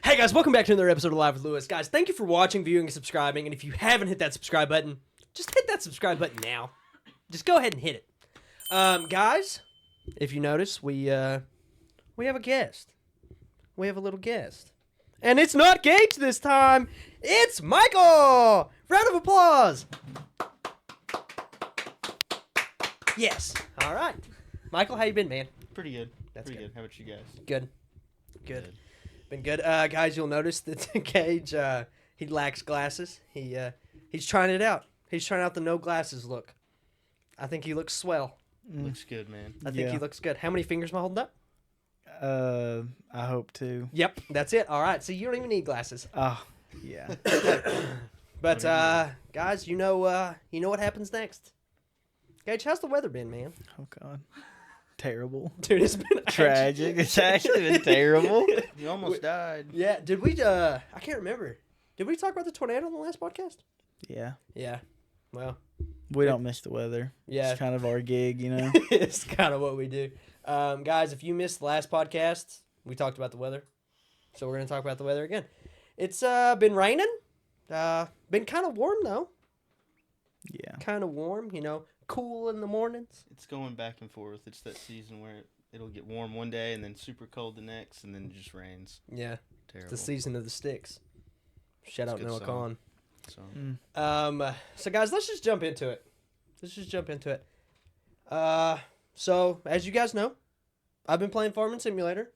Hey guys, welcome back to another episode of Live with Lewis. Guys, thank you for watching, viewing, and subscribing. And if you haven't hit that subscribe button, just hit that subscribe button now. Just go ahead and hit it. Guys, if you notice, we have a guest. We have a little guest. And it's not Gage this time. It's Michael! Round of applause. Yes. All right. Michael, how you been, man? Pretty good. That's Pretty good. How about you guys? Good. Been good. Guys, you'll notice that Gage, he lacks glasses. He's trying it out. He's trying out the no glasses look. I think he looks swell. Looks good, man. I think he looks good. How many fingers am I holding up? I hope to. Yep, that's it. All right, so you don't even need glasses. Oh, yeah. But guys, you know what happens next. Gage, how's the weather been, man? Oh, God. Terrible. Dude, it's been Tragic. It's actually been terrible. You almost died. Yeah, did we, I can't remember. Did we talk about the tornado on the last podcast? Yeah. Yeah, well. We don't miss the weather. Yeah. It's kind of our gig, you know? It's kind of what we do. Guys, if you missed the last podcast, we talked about the weather. So we're going to talk about the weather again. It's been raining. Been kind of warm, though. Yeah. Kind of warm, cool in the mornings. It's going back and forth. It's that season where it'll get warm one day and then super cold the next, and then it just rains. Yeah. Terrible. It's the season of the sticks. Shout out It's a good Noah song. Khan. So So guys, let's just jump into it. So as you guys know, I've been playing Farming Simulator,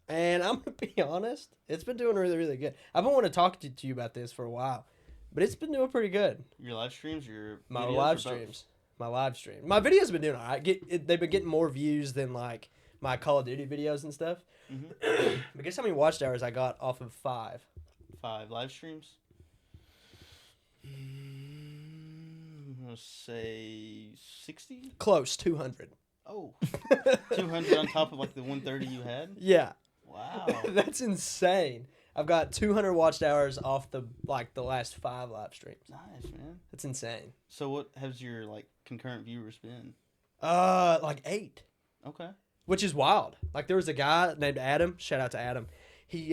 and I'm gonna be honest, it's been doing really, really good. I've been wanting to talk to you about this for a while, but it's been doing pretty good. your live streams, your My videos, live or both? streams, my videos have been doing all right. They've been getting more views than like my Call of Duty videos and stuff. Mhm. But guess how many watch hours I got off of 5? 5 live streams. I'm gonna say 60. Close, 200. Oh, 200 on top of like the 130 you had. Yeah. Wow. That's insane. I've got 200 watched hours off the last 5 live streams. Nice, man. That's insane. So what has your like concurrent viewers been? Like 8, Okay. which is wild. Like there was a guy named Adam. Shout out to Adam. He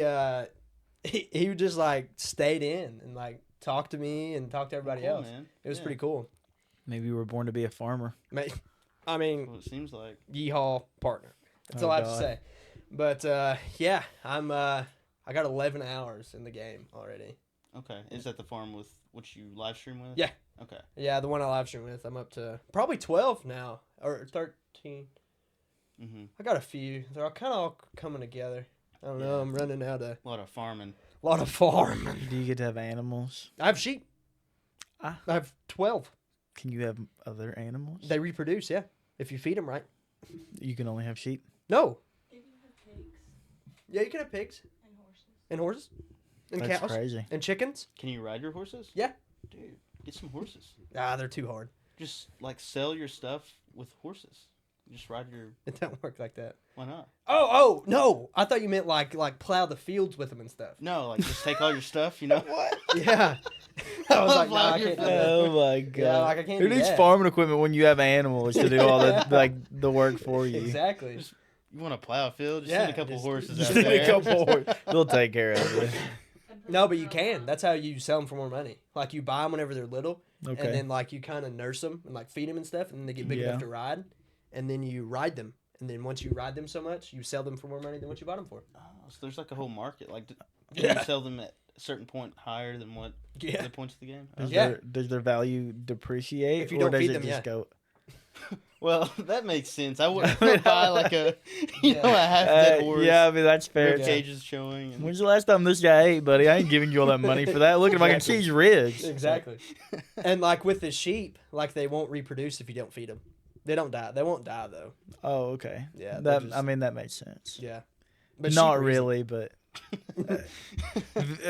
just like stayed in and like talked to me and talked to everybody Cool, else. man. It was Yeah. pretty cool. Maybe we were born to be a farmer. I mean, Well, it seems like. yeehaw partner. That's Oh, all I have to God. say. But yeah, I got 11 hours in the game already. Okay. Is that the farm with which you live stream with? Yeah. Okay. Yeah, the one I live stream with, I'm up to probably 12 now, or 13. Mm-hmm. I got a few. They're kind of all coming together. I don't know. Yeah. I'm running out of A lot of farming. a lot of farm. Do you get to have animals? I have sheep. Ah. I have 12. Can you have other animals? They reproduce, yeah, if you feed them right. You can only have sheep? No. You can have pigs Yeah, you can have pigs and horses. and horses and That's cows crazy. and chickens. Can you ride your horses? Yeah. Dude, get some horses. Ah, they're too hard. Just like sell your stuff with horses. Just ride your. It don't work like that. Why not? Oh, no. I thought you meant like plow the fields with them and stuff. No, like just take all your stuff. You know what? Yeah. I was like, no, Plow I your can't do field. that. Oh my God! Yeah, like I can't Who do needs that. farming equipment when you have animals to do all the work for you? Exactly. You want to plow a field? Just Yeah, send a couple just- horses Just out need there. a couple horses. They'll take care of it. No, but you can. That's how you sell them for more money. Like you buy them whenever they're little, Okay. and then like you kind of nurse them and like feed them and stuff, and then they get big Yeah. enough to ride, and then you ride them, and then once you ride them so much, you sell them for more money than what you bought them for. Oh, so there's like a whole market. Like, can Yeah. you sell them at a certain point higher than what Yeah. the points of the game? Does, Yeah. does their value depreciate, If you or don't does feed it them, just yeah. go? Well, that makes sense. I wouldn't buy like a, a half dead horse. Yeah, I mean that's fair. Rib cages showing. And... When's the last time this guy ate, buddy? I ain't giving you all that money for that. Look at him, I can see his ribs. Exactly. And like with the sheep, like they won't reproduce if you don't feed them. They don't die. They won't die though. Oh, okay. Yeah, they're That just- I mean that makes sense. Yeah. Not sheep are easy. really, but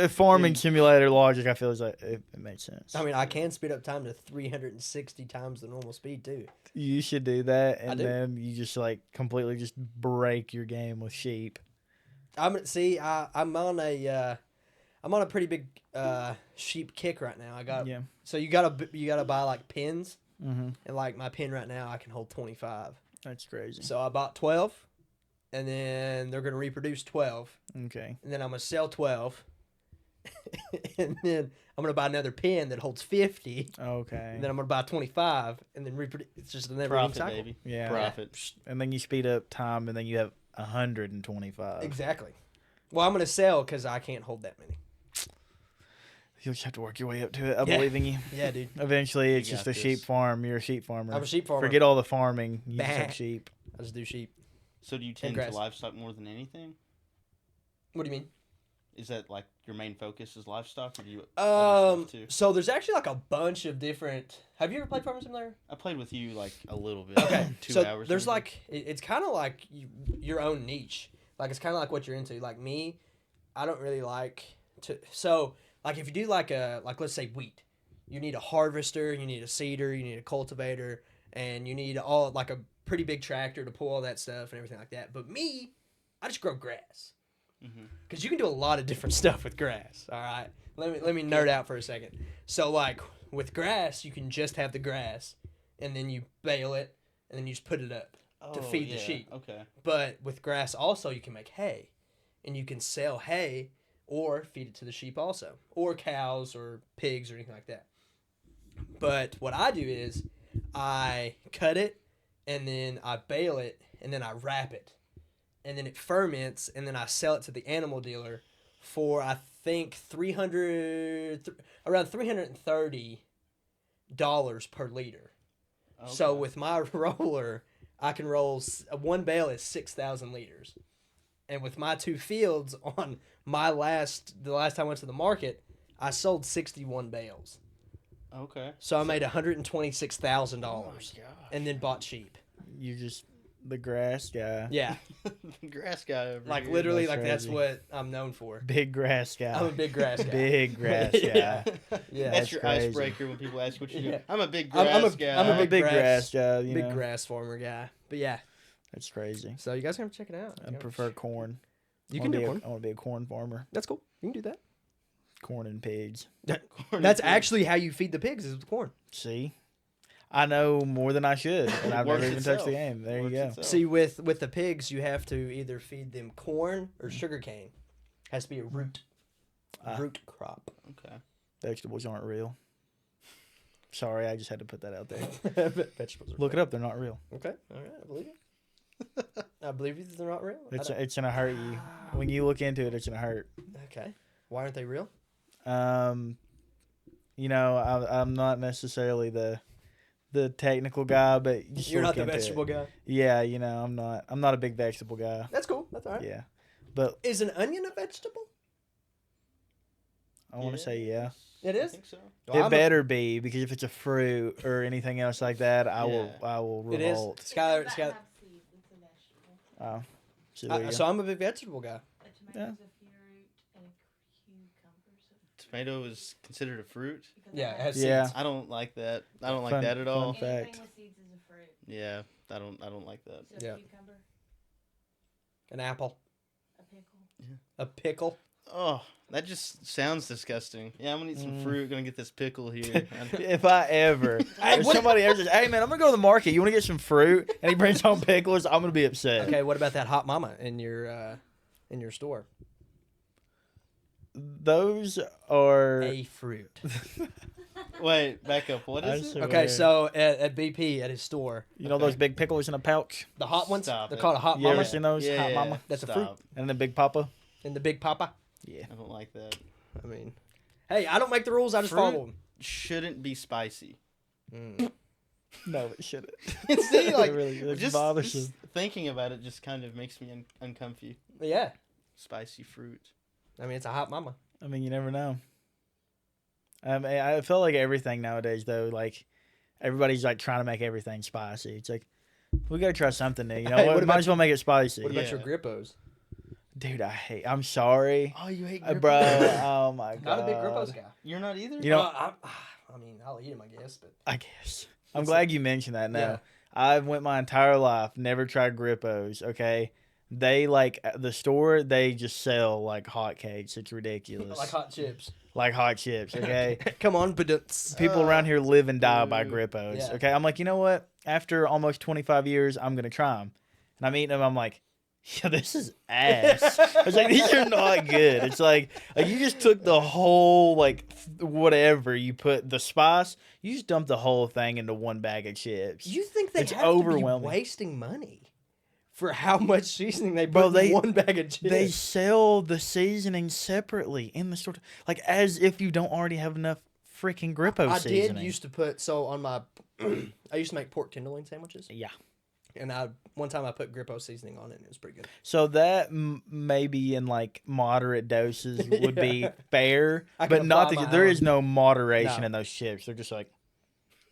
farming simulator logic, I feel is like it makes sense. I mean, I can speed up time to 360 times the normal speed too. You should do that, I and do. then you just like completely just break your game with sheep. I'm on a pretty big sheep kick right now. Yeah. So you gotta buy like pins, Mm-hmm. and like my pin right now I can hold 25. That's crazy. So I bought 12, and then they're going to reproduce 12, Okay. and then I'm going to sell 12, and then I'm going to buy another pen that holds 50, Okay. and then I'm going to buy 25, and then reproduce. It's just a never-ending Profit, cycle. baby. Yeah. Profit. And then you speed up time, and then you have 125. Exactly. Well, I'm going to sell because I can't hold that many. You'll just have to work your way up to it. I Yeah. believe in you. Yeah, dude. Eventually, it's You just got a sheep this. farm. You're a sheep farmer. I'm a sheep farmer. Forget all the farming. You just Bah. have sheep. I just do sheep. So do you tend grass. to livestock more than anything? What do you mean? Is that like your main focus is livestock, or do you other stuff too? So there's actually like a bunch of different. Have you ever played Farming Simulator? I played with you like a little bit. Okay, 2 so hours. there's maybe. like it's kind of like your own niche. Like it's kind of like what you're into. Like me, I don't really like to. So like if you do like let's say wheat, you need a harvester, you need a seeder, you need a cultivator, and you need all like a pretty big tractor to pull all that stuff and everything like that. But me, I just grow grass. Because you can do a lot of different stuff with grass. All right, let me nerd out for a second. So like with grass, you can just have the grass, and then you bale it, and then you just put it up to feed the sheep. Okay. But with grass also, you can make hay, and you can sell hay or feed it to the sheep also, or cows or pigs or anything like that. But what I do is I cut it, and then I bale it, and then I wrap it. And then it ferments, and then I sell it to the animal dealer for I think around $330 per liter. Okay. So with my roller, I can roll one bale is 6,000 liters, and with my 2 fields on the last time I went to the market, I sold 61 bales. Okay. So I made $126,000 Oh my and then bought sheep. You're just the grass guy. Yeah, The grass guy over like here. literally, That's like that's crazy. what I'm known for. Big grass guy. I'm a big grass guy. Big grass guy. Yeah. Yeah. That's your crazy. icebreaker when people ask what you do. Yeah. I'm a big I'm grass a- guy. I'm a I'm a big grass- grass guy. You Big know? grass farmer guy. But yeah, That's crazy. so you guys have to check it out. I prefer corn. You I can wanna do be corn. I want to be a corn farmer. That's cool. You can do that. Corn and pigs. That's actually how you feed the pigs is with corn. See? I know more than I should, and I've Works never even touched itself. the game. There you Works go. itself. See, with the pigs, you have to either feed them corn or sugarcane. Has to be a root crop. Okay. Vegetables aren't real. Sorry, I just had to put that out there. Vegetables are Look it up. They're not real. okay. All right, I believe you. I believe you that they're not real. It's gonna hurt you when you look into it. It's gonna hurt. Okay. Why aren't they real? You know, I'm not necessarily the technical guy, but just You're not look the into it. vegetable guy. Yeah, you know, I'm not a big vegetable guy. That's cool. That's all right. Yeah, but Is an onion a vegetable? I want to say yeah. It I is? think so. Well, It better be, because if it's a fruit or anything else like that, I will It is. revolt. Skylar, That Skylar. have seeds, it's a vegetable. Oh, so there you go. So I'm a big vegetable guy. A tomato's a fruit, and a cucumber's a Tomato is considered a fruit. because Yeah, it has has seeds. Yeah. I don't like that. I don't like Fun- that at fun all. fact. anything with seeds is a fruit. Yeah, I don't like that. So Yeah. a cucumber, An apple. a pickle. A pickle. Oh, that just sounds disgusting. Yeah, I'm gonna eat some fruit. Gonna get this pickle here. If I ever, Hey, if what- somebody ever says, "Hey man, I'm gonna go to the market. You want to get some fruit?" and he brings home pickles, I'm gonna be upset. Okay, what about that hot mama in your store? Those are. A fruit. Wait, back up. What I is it? swear. Okay, so at BP at his store, You know those big pickles in a pouch? the hot ones, Stop they're it. called a hot You ever mama, seen those? Yeah, Hot mama. That's a stop. And the big papa. and the big papa. Yeah. I don't like that. I mean, hey, I don't make the rules. I just Fruit? follow them. Shouldn't be spicy. No, it shouldn't. See, like, It really it just bothersome. thinking about it just kind of makes me uncomfy. Yeah, Spicy fruit. I mean it's a hot mama. I mean, you never know. I feel like everything nowadays, though, like everybody's like trying to make everything spicy. It's like we gotta try something new. You know, Hey, what? what Might about as well make it spicy. What about your Yeah. Grippos? Dude, I'm sorry, Oh, you hate bro. Oh my god. Not a big Grippos guy. You're not either? You know, I mean, I'll eat them, I guess, but I guess. I'm glad you mentioned that. Now, Yeah. I've went my entire life never tried Grippos. Okay, they like at the store. They just sell like hotcakes. It's ridiculous. like hot chips. Like hot chips. Okay. Come on, but People around here live and die by Dude. Grippos. Yeah. Okay, I'm like, you know what? After almost 25 years, I'm gonna try them, and I'm eating them. I'm like, yeah, this is ass. I was like, these are not good. It's like you just took the whole whatever you put the spice. You just dumped the whole thing into one bag of chips. You think they It's have to overwhelming. be wasting money for how much seasoning they Bro, put in one bag of chips? They sell the seasoning separately in the store, like as if you don't already have enough freaking Grippo I seasoning. did used to put on my. I used to make pork tenderloin sandwiches, Yeah. and one time I put Grippo seasoning on it, and it was pretty good. So that maybe in like moderate doses would be fair, I can but not apply the, my there own. is no moderation No. in those chips. They're just like,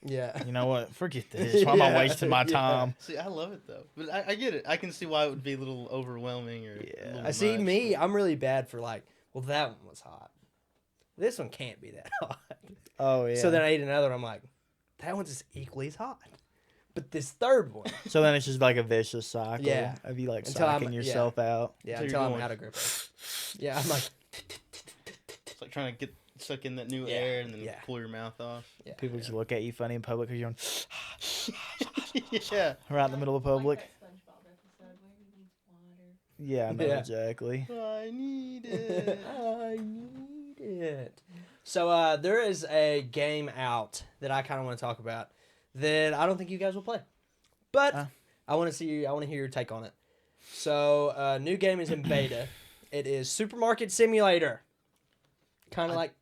Yeah. you know what? Forget this. Why am I Yeah, wasting my yeah. time? See, I love it though, but I get it. I can see why it would be a little overwhelming or. Yeah. A little I see much, me. but- I'm really bad for well, that one was hot. This one can't be that hot. Oh yeah. So then I ate another. I'm like, that one's just equally as hot. But this third one, So then it's just like a vicious cycle. Yeah. Of you like Until I'm- psyching yeah. yourself out. yeah, So you're until I'm going- out of Grippo. Yeah, I'm like, It's like trying to get suck in that new Yeah, air and then yeah. pull your mouth off. yeah. People just look at you funny in public because you're Yeah. right in the middle of public. Like that SpongeBob episode where he needs water. Yeah, I know Yeah. exactly. I need it. I need it. So there is a game out that I kind of want to talk about that I don't think you guys will play, but I want to hear your take on it. So new game is in beta. It is Supermarket Simulator. Kind of like.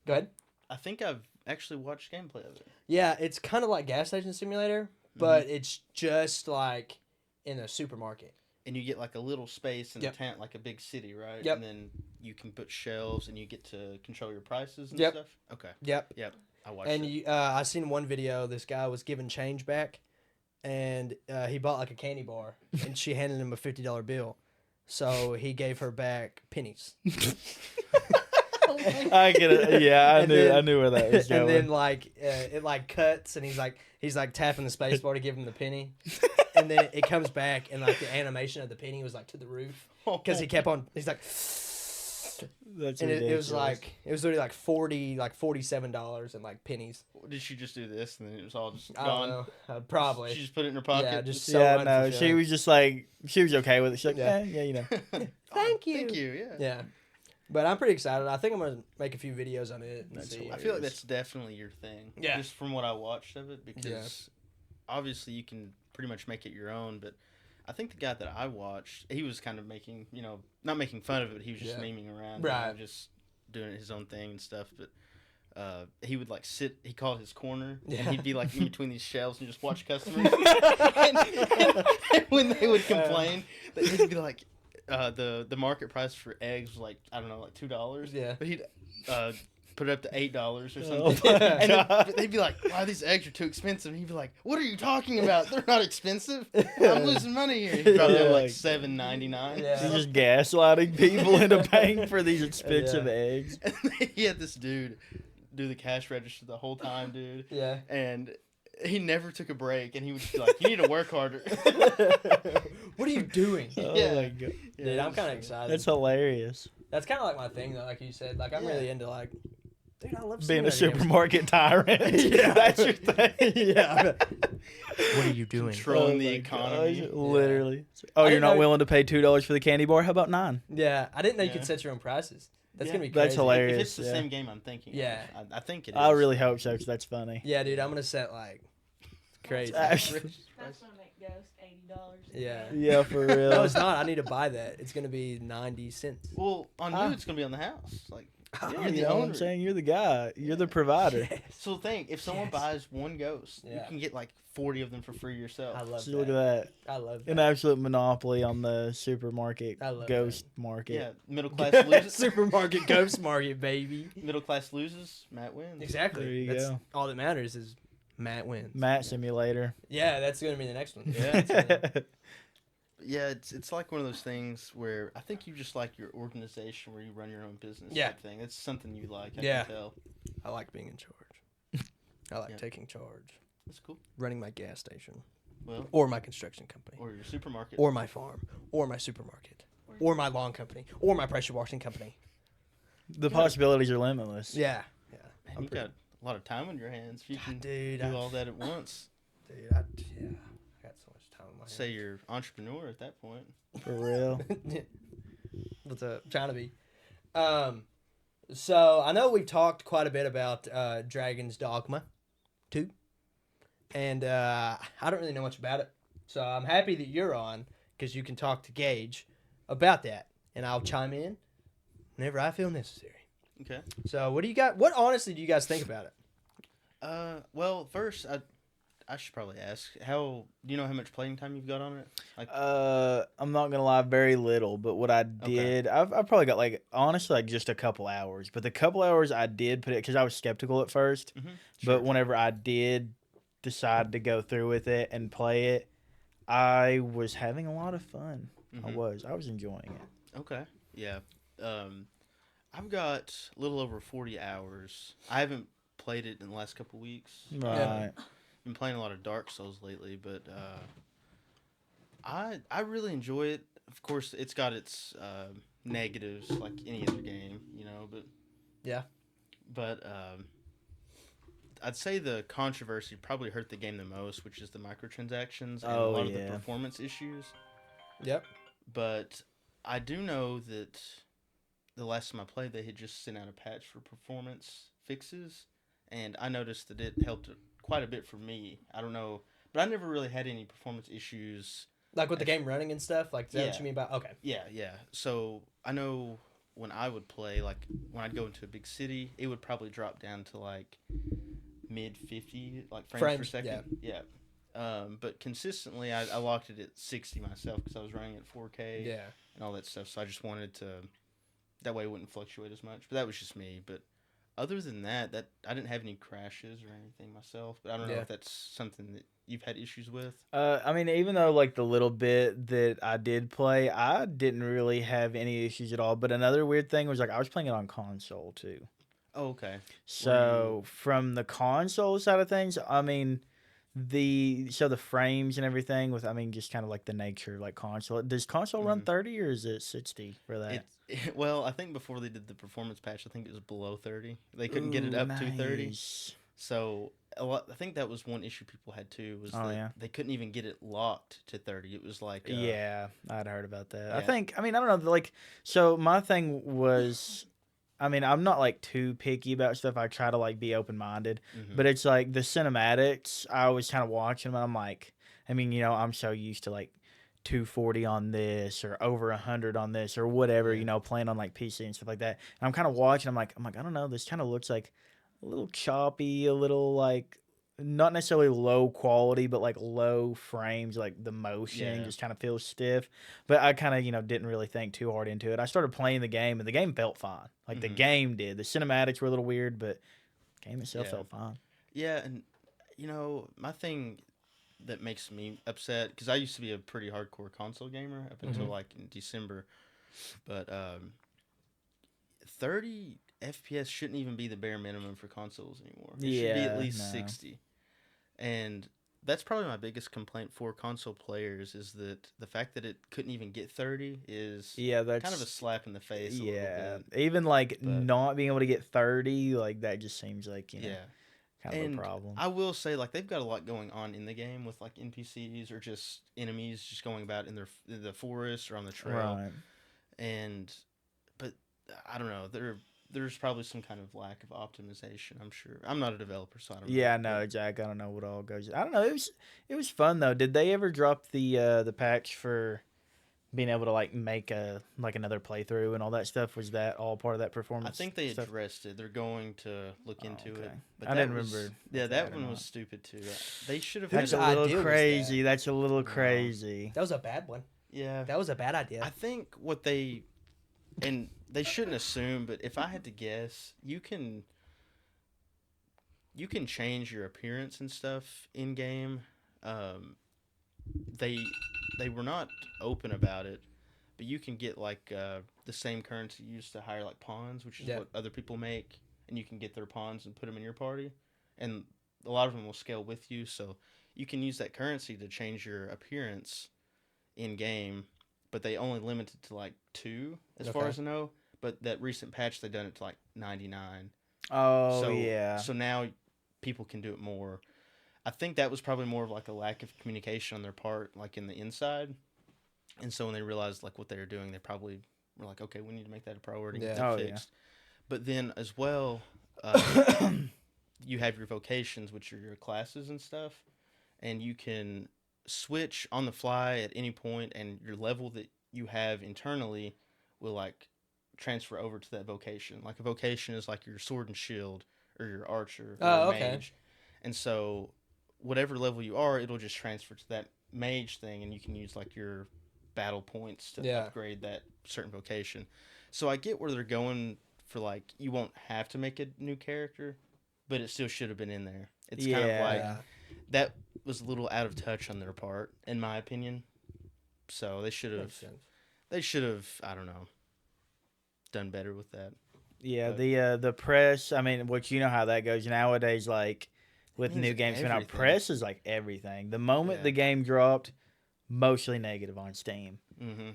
Go ahead. I think I've actually watched gameplay of it. Yeah, it's kind of like Gas Station Simulator, but it's just like in a supermarket. And you get like a little space in Yep. a tent, like a big city, right? Yep. And then you can put shelves and you get to control your prices and Yep. stuff. Okay. Yep. I watched And it. I seen one video. This guy was giving change back, and he bought like a candy bar, and she handed him a $50 bill, so he gave her back pennies. I get it. Yeah, And then- I knew where that was going. And then it like cuts, and he's like tapping the space bar to give him the penny, and then it comes back, and like the animation of the penny was like to the roof because he kept on. He's like. That's And it ridiculous. was literally like $47 and like pennies. Did she just do this and then it was all just I gone? don't know. Probably. She just put it in her pocket. Yeah, just so yeah, no, she unfulfilling. was just like, she was okay with it. She's like, Yeah. yeah, you know. Thank you. Thank you. Yeah. Yeah. But I'm pretty excited. I think I'm gonna make a few videos on it. And That's see. I feel like that's definitely your thing. Yeah. Just from what I watched of it, because obviously you can pretty much make it your own. But I think the guy that I watched, he was kind of making, not making fun of it, but he was just Yeah. memeing around, Right. just doing his own thing and stuff. But he would like sit. He called his corner, Yeah. and he'd be like in between these shelves and just watch customers. and when they would complain, he'd be like. The market price for eggs was like, I don't know, like $2. Yeah. But he'd put it up to $8 or something. Oh my And God. they'd be like, "Wow, these eggs are too expensive." And he'd be like, "What are you talking about? They're not expensive. I'm losing money here." He'd probably have like $7.99. Yeah. She's just gaslighting people into paying for these expensive eggs. And he had this dude do the cash register the whole time, dude. Yeah. And he never took a break, and he would just be like, "You need to work harder." What are you doing? Oh Yeah. my God. Dude, Yeah, I'm kind of excited. That's hilarious. That's kind of like my thing, though. Like you said, like I'm really into like, dude, I love Being a simulator games. supermarket tyrant. Yeah. That's your thing. Yeah. What are you doing? Controlling the my economy. gosh, literally. Oh, I you're didn't not know- willing to pay $2 for the candy bar? How about $9? Yeah, I didn't know you Yeah. could set your own prices. That's Yeah. gonna be crazy. That's hilarious. If it's the yeah. same game I'm thinking, Yeah. of, I think it is. I really hope so, because that's funny. Yeah, dude, I'm gonna set like crazy. Actually, That's gonna make Ghost $80. Yeah. yeah, for real. No, it's not. I need to buy that. It's gonna be 90 cents. Well, on Ah. you, it's gonna be on the house. Like, Yeah, you're you the know what I'm owner. saying? You're the guy. You're the provider. So think, if someone Yes. buys one ghost, you Yeah. can get like 40 of them for free yourself. I love So that. look at that. I love An that. absolute monopoly on the supermarket I love ghost market. Yeah, middle class loses. Supermarket ghost market, baby. Middle class loses. Matt wins. Exactly. There you That's go. all that matters is Matt wins. Matt Simulator. Yeah, that's gonna be the next one. Yeah. That's Yeah, it's like one of those things where I think you just like your organization where you run your own business. Yeah. Type thing. It's something you like. I Yeah. can tell. I like being in charge. I like Yeah. taking charge. That's cool. Running my gas station, Well, or my construction company, or your supermarket. or my farm, or my supermarket, or my lawn company, or my pressure washing company. The possibilities are limitless. Yeah. Yeah. Man, I'm you've got a lot of time on your hands. If you can Dude, do all that at once. I got so much time on my say you're entrepreneur at that point. For real. What's up? Trying to be. So I know we've talked quite a bit about Dragon's Dogma 2, and I don't really know much about it. So I'm happy that you're on because you can talk to Gage about that, and I'll chime in whenever I feel necessary. Okay. So what do you got? What honestly do you guys think about it? Well, first I should probably ask, do you know how much playing time you've got on it? Like, I'm not gonna lie, very little. But what I did, I've probably got like honestly like just a couple hours. But the couple hours I did put it because I was skeptical at first. sure. But whenever I did decide to go through with it and play it, I was having a lot of fun. I was enjoying it. Okay. Yeah. I've got a little over 40 hours. I haven't played it in the last couple weeks. Right. Been playing a lot of Dark Souls lately, but I really enjoy it. Of course, it's got its negatives like any other game, but Yeah. But I'd say the controversy probably hurt the game the most, which is the microtransactions and a lot of the performance issues. Yep. But I do know that the last time I played, they had just sent out a patch for performance fixes, and I noticed that it helped quite a bit for me. I don't know, but I never really had any performance issues. Like with the game running and stuff? Like, is that what you mean by... Okay. Yeah. So I know when I would play, like when I'd go into a big city, it would probably drop down to like mid 50 like frames per second. Yeah. But consistently, I locked it at 60 myself because I was running at 4K. Yeah. And all that stuff. So I just wanted to, that way it wouldn't fluctuate as much. But that was just me. But other than that I didn't have any crashes or anything myself. But I don't know if that's something that you've had issues with. I mean, even though like the little bit that I did play, I didn't really have any issues at all. But another weird thing was like I was playing it on console too. Oh, okay. So from the console side of things, I mean, the frames and everything with just kind of like the nature of like console. Does console run 30 or is it 60 for that? Well, I think before they did the performance patch, I think it was below 30. They couldn't get it up to 30. So I think that was one issue people had too, was that they couldn't even get it locked to 30. It was like I'd heard about that. Yeah. I don't know, like, so my thing was, I'm not like too picky about stuff. I try to like be open minded, but it's like the cinematics. I was kind of watching them. And I'm like, I'm so used to like 240 on this or over 100 on this or whatever, playing on like PC and stuff like that. And I'm kind of watching. I'm like, I don't know. This kind of looks like a little choppy, a little like not necessarily low quality, but like low frames, like the motion just kind of feels stiff. But I kind of, didn't really think too hard into it. I started playing the game and the game felt fine. Like the game did. The cinematics were a little weird, but the game itself felt fine. Yeah, and my thing that makes me upset, because I used to be a pretty hardcore console gamer up until like in December, but 30 FPS shouldn't even be the bare minimum for consoles anymore. It should be at least 60. And that's probably my biggest complaint for console players, is that the fact that it couldn't even get 30 is that's kind of a slap in the face a little bit. Even like not being able to get 30, like that just seems like, kind of a problem. I will say, like, they've got a lot going on in the game with like NPCs or just enemies just going about in the forest or on the trail. Right. But I don't know, there's probably some kind of lack of optimization, I'm sure. I'm not a developer, so I don't know. Yeah, no, Jack, I don't know what all goes. I don't know. It was fun though. Did they ever drop the patch for being able to like make another playthrough and all that stuff? Was that all part of that performance? I think they addressed it. They're going to look into it. But I didn't remember. Yeah, that one was stupid too. They should have. That's a little crazy. That's a little crazy. That was a bad one. Yeah, that was a bad idea. I think and they shouldn't assume, but if I had to guess, you can change your appearance and stuff in game. They were not open about it, but you can get like the same currency used to hire like pawns, which is what other people make, and you can get their pawns and put them in your party, and a lot of them will scale with you, so you can use that currency to change your appearance in game, but they only limit it to like 2 as far as I know. But that recent patch, they done it to like 99. Oh, yeah. So now people can do it more. I think that was probably more of like a lack of communication on their part, like in the inside. And so when they realized like what they were doing, they probably were like, okay, we need to make that a priority, get that fixed. But then as well, you have your vocations, which are your classes and stuff, and you can switch on the fly at any point, and your level that you have internally will like transfer over to that vocation. Like a vocation is like your sword and shield or your archer or your mage. And so whatever level you are, it'll just transfer to that mage thing, and you can use like your battle points to upgrade that certain vocation. So I get where they're going for like you won't have to make a new character, but it still should have been in there. It's kind of like that was a little out of touch on their part, in my opinion. So they should have I don't know, done better with that. Yeah, but the press, I mean, which you know how that goes nowadays, like with new games coming out, press is like everything. The moment the game dropped, mostly negative on Steam.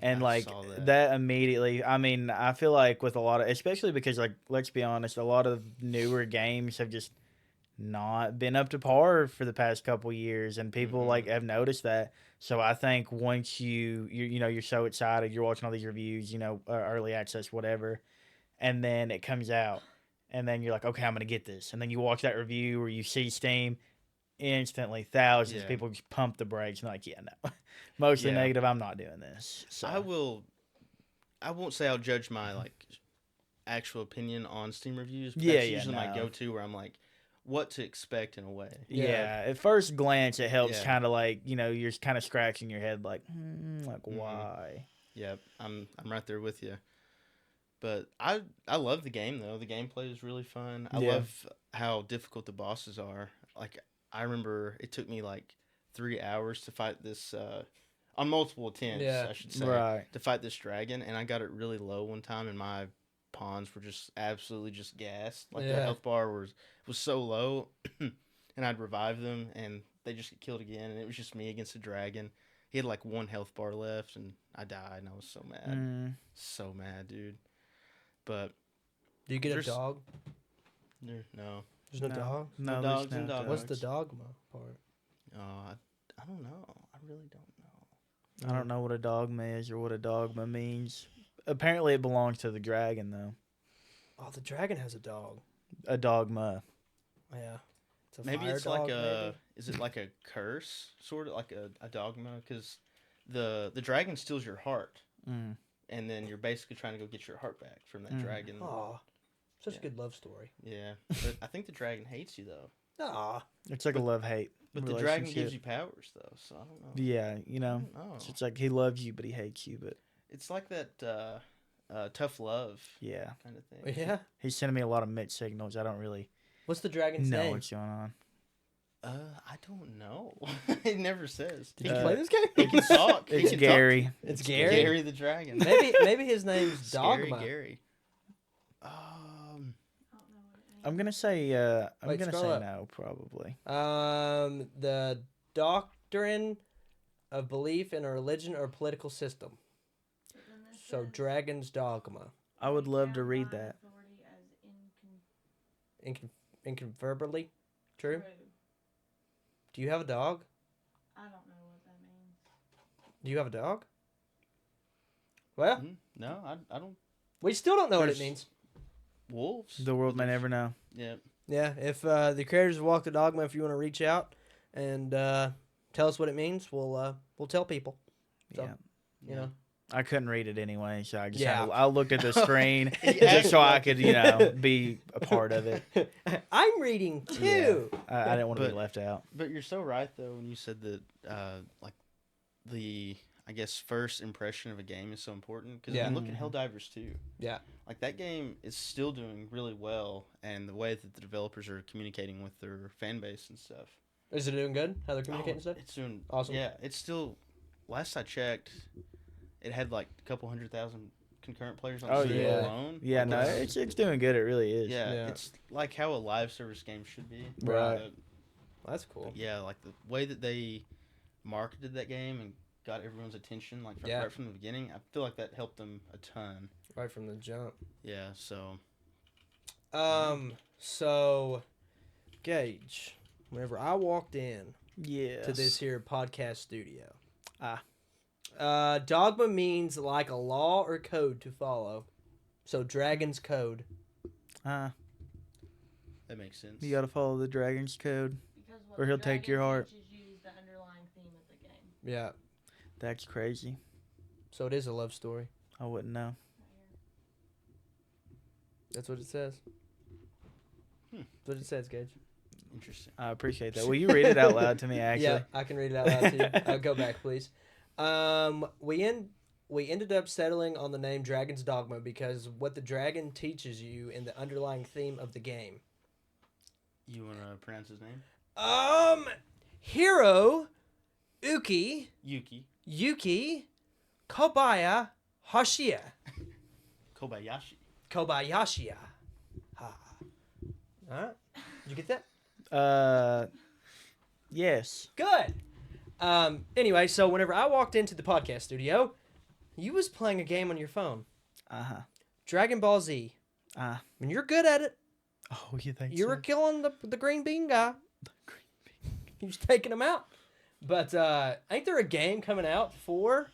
And like that immediately, I mean, I feel like with a lot of, especially because like, let's be honest, a lot of newer games have just not been up to par for the past couple years, and people like have noticed that. So I think once you're so excited, you're watching all these reviews, early access, whatever, and then it comes out, and then you're like, okay, I'm gonna get this, and then you watch that review or you see Steam, instantly thousands of people just pump the brakes and like, no, mostly negative. I'm not doing this. So I won't say I'll judge my like actual opinion on Steam reviews. But that's usually my go-to where I'm like, what to expect in a way. Yeah, at first glance it helps kind of like, you're kind of scratching your head like, why? Yep, I'm right there with you. But I love the game though. The gameplay is really fun. I love how difficult the bosses are. Like I remember it took me like 3 hours to fight this on multiple attempts, I should say, to fight this dragon, and I got it really low one time, and my pawns were just absolutely just gassed. Like the health bar was so low, and I'd revive them, and they just get killed again, and it was just me against the dragon. He had like 1 health bar left, and I died, and I was so mad. So mad, dude. But do you get a dog? No. There's no dog? No dogs and dogs. What's the dogma part? I don't know. I really don't know. I don't know what a dogma is or what a dogma means. Apparently it belongs to the dragon, though. Oh, the dragon has a dog. A dogma. Yeah. It's maybe it's dog, like a... Is it like a curse? Sort of like a dogma? Because the dragon steals your heart. And then you're basically trying to go get your heart back from that dragon. Aw. Such a good love story. Yeah. But I think the dragon hates you, though. Aw. It's like a love-hate. But the dragon gives you powers, though, so I don't know. Yeah, So it's like he loves you, but he hates you. But it's like that tough love kind of thing. Yeah? He's sending me a lot of mixed signals. I don't really What's the dragon's name? know what's going on. I don't know. It never says. Did you play this game? He can talk. It's Gary. It's Gary? Gary the dragon. Maybe his name's Dogma. Scary Gary. I'm gonna say no, probably. The doctrine of belief in a religion or political system. So dragon's dogma. I would love to read that. Incontrovertibly true. Do you have a dog? I don't know what that means. Do you have a dog? Well, no, I don't. We still don't know what it means. Wolves. The world may never know. Yeah. Yeah. If the creators of Walk the Dogma, if you want to reach out and tell us what it means, we'll tell people. So, you know. I couldn't read it anyway, so I just I looked at the screen just so I could, be a part of it. I'm reading too. Yeah. I didn't want to be left out. But you're so right though when you said that, like the first impression of a game is so important because look at Helldivers 2. Yeah. Like that game is still doing really well, and the way that the developers are communicating with their fan base and stuff. Is it doing good? How they're communicating stuff? It's doing awesome. Yeah, it's still. Last I checked, it had like a couple 100,000 concurrent players on Steam alone. Yeah, no, it's doing good. It really is. Yeah, it's like how a live service game should be. Right. That's cool. Yeah, like the way that they marketed that game and got everyone's attention, like right from the beginning. I feel like that helped them a ton. Right from the jump. Yeah. So. So, Gage, whenever I walked in Yes. to this here podcast studio, Ah. dogma means like a law or code to follow. So dragon's code. Ah. That makes sense. You gotta follow the dragon's code, Because what or the he'll take your dragon heart. teaches you is the underlying theme of the game. Yeah. That's crazy. So it is a love story. I wouldn't know. That's what it says. That's what it says, Gage. Interesting. I appreciate that. Will you read it out loud to me, actually? Yeah, I can read it out loud to you. Go back, please. We ended up settling on the name Dragon's Dogma because what the dragon teaches you in the underlying theme of the game. You want to pronounce his name? Hiro Yuki Kobaya Hoshiya. Kobayashi. Ha. Alright. Did you get that? Yes. Good. Anyway, so whenever I walked into the podcast studio, you was playing a game on your phone. Uh-huh. Dragon Ball Z. And you're good at it. Oh, you think You so? were killing the green bean guy. The green bean. You was taking him out. But ain't there a game coming out for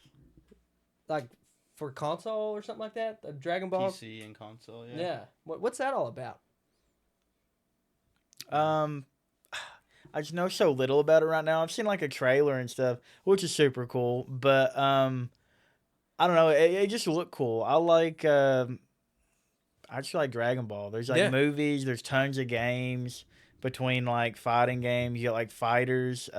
console or something like that? A Dragon Ball? PC and console, yeah. Yeah. What's that all about? I just know so little about it right now. I've seen like a trailer and stuff, which is super cool. But I don't know. It just looked cool. I just like Dragon Ball. There's like movies. There's tons of games between like fighting games. You get like fighters,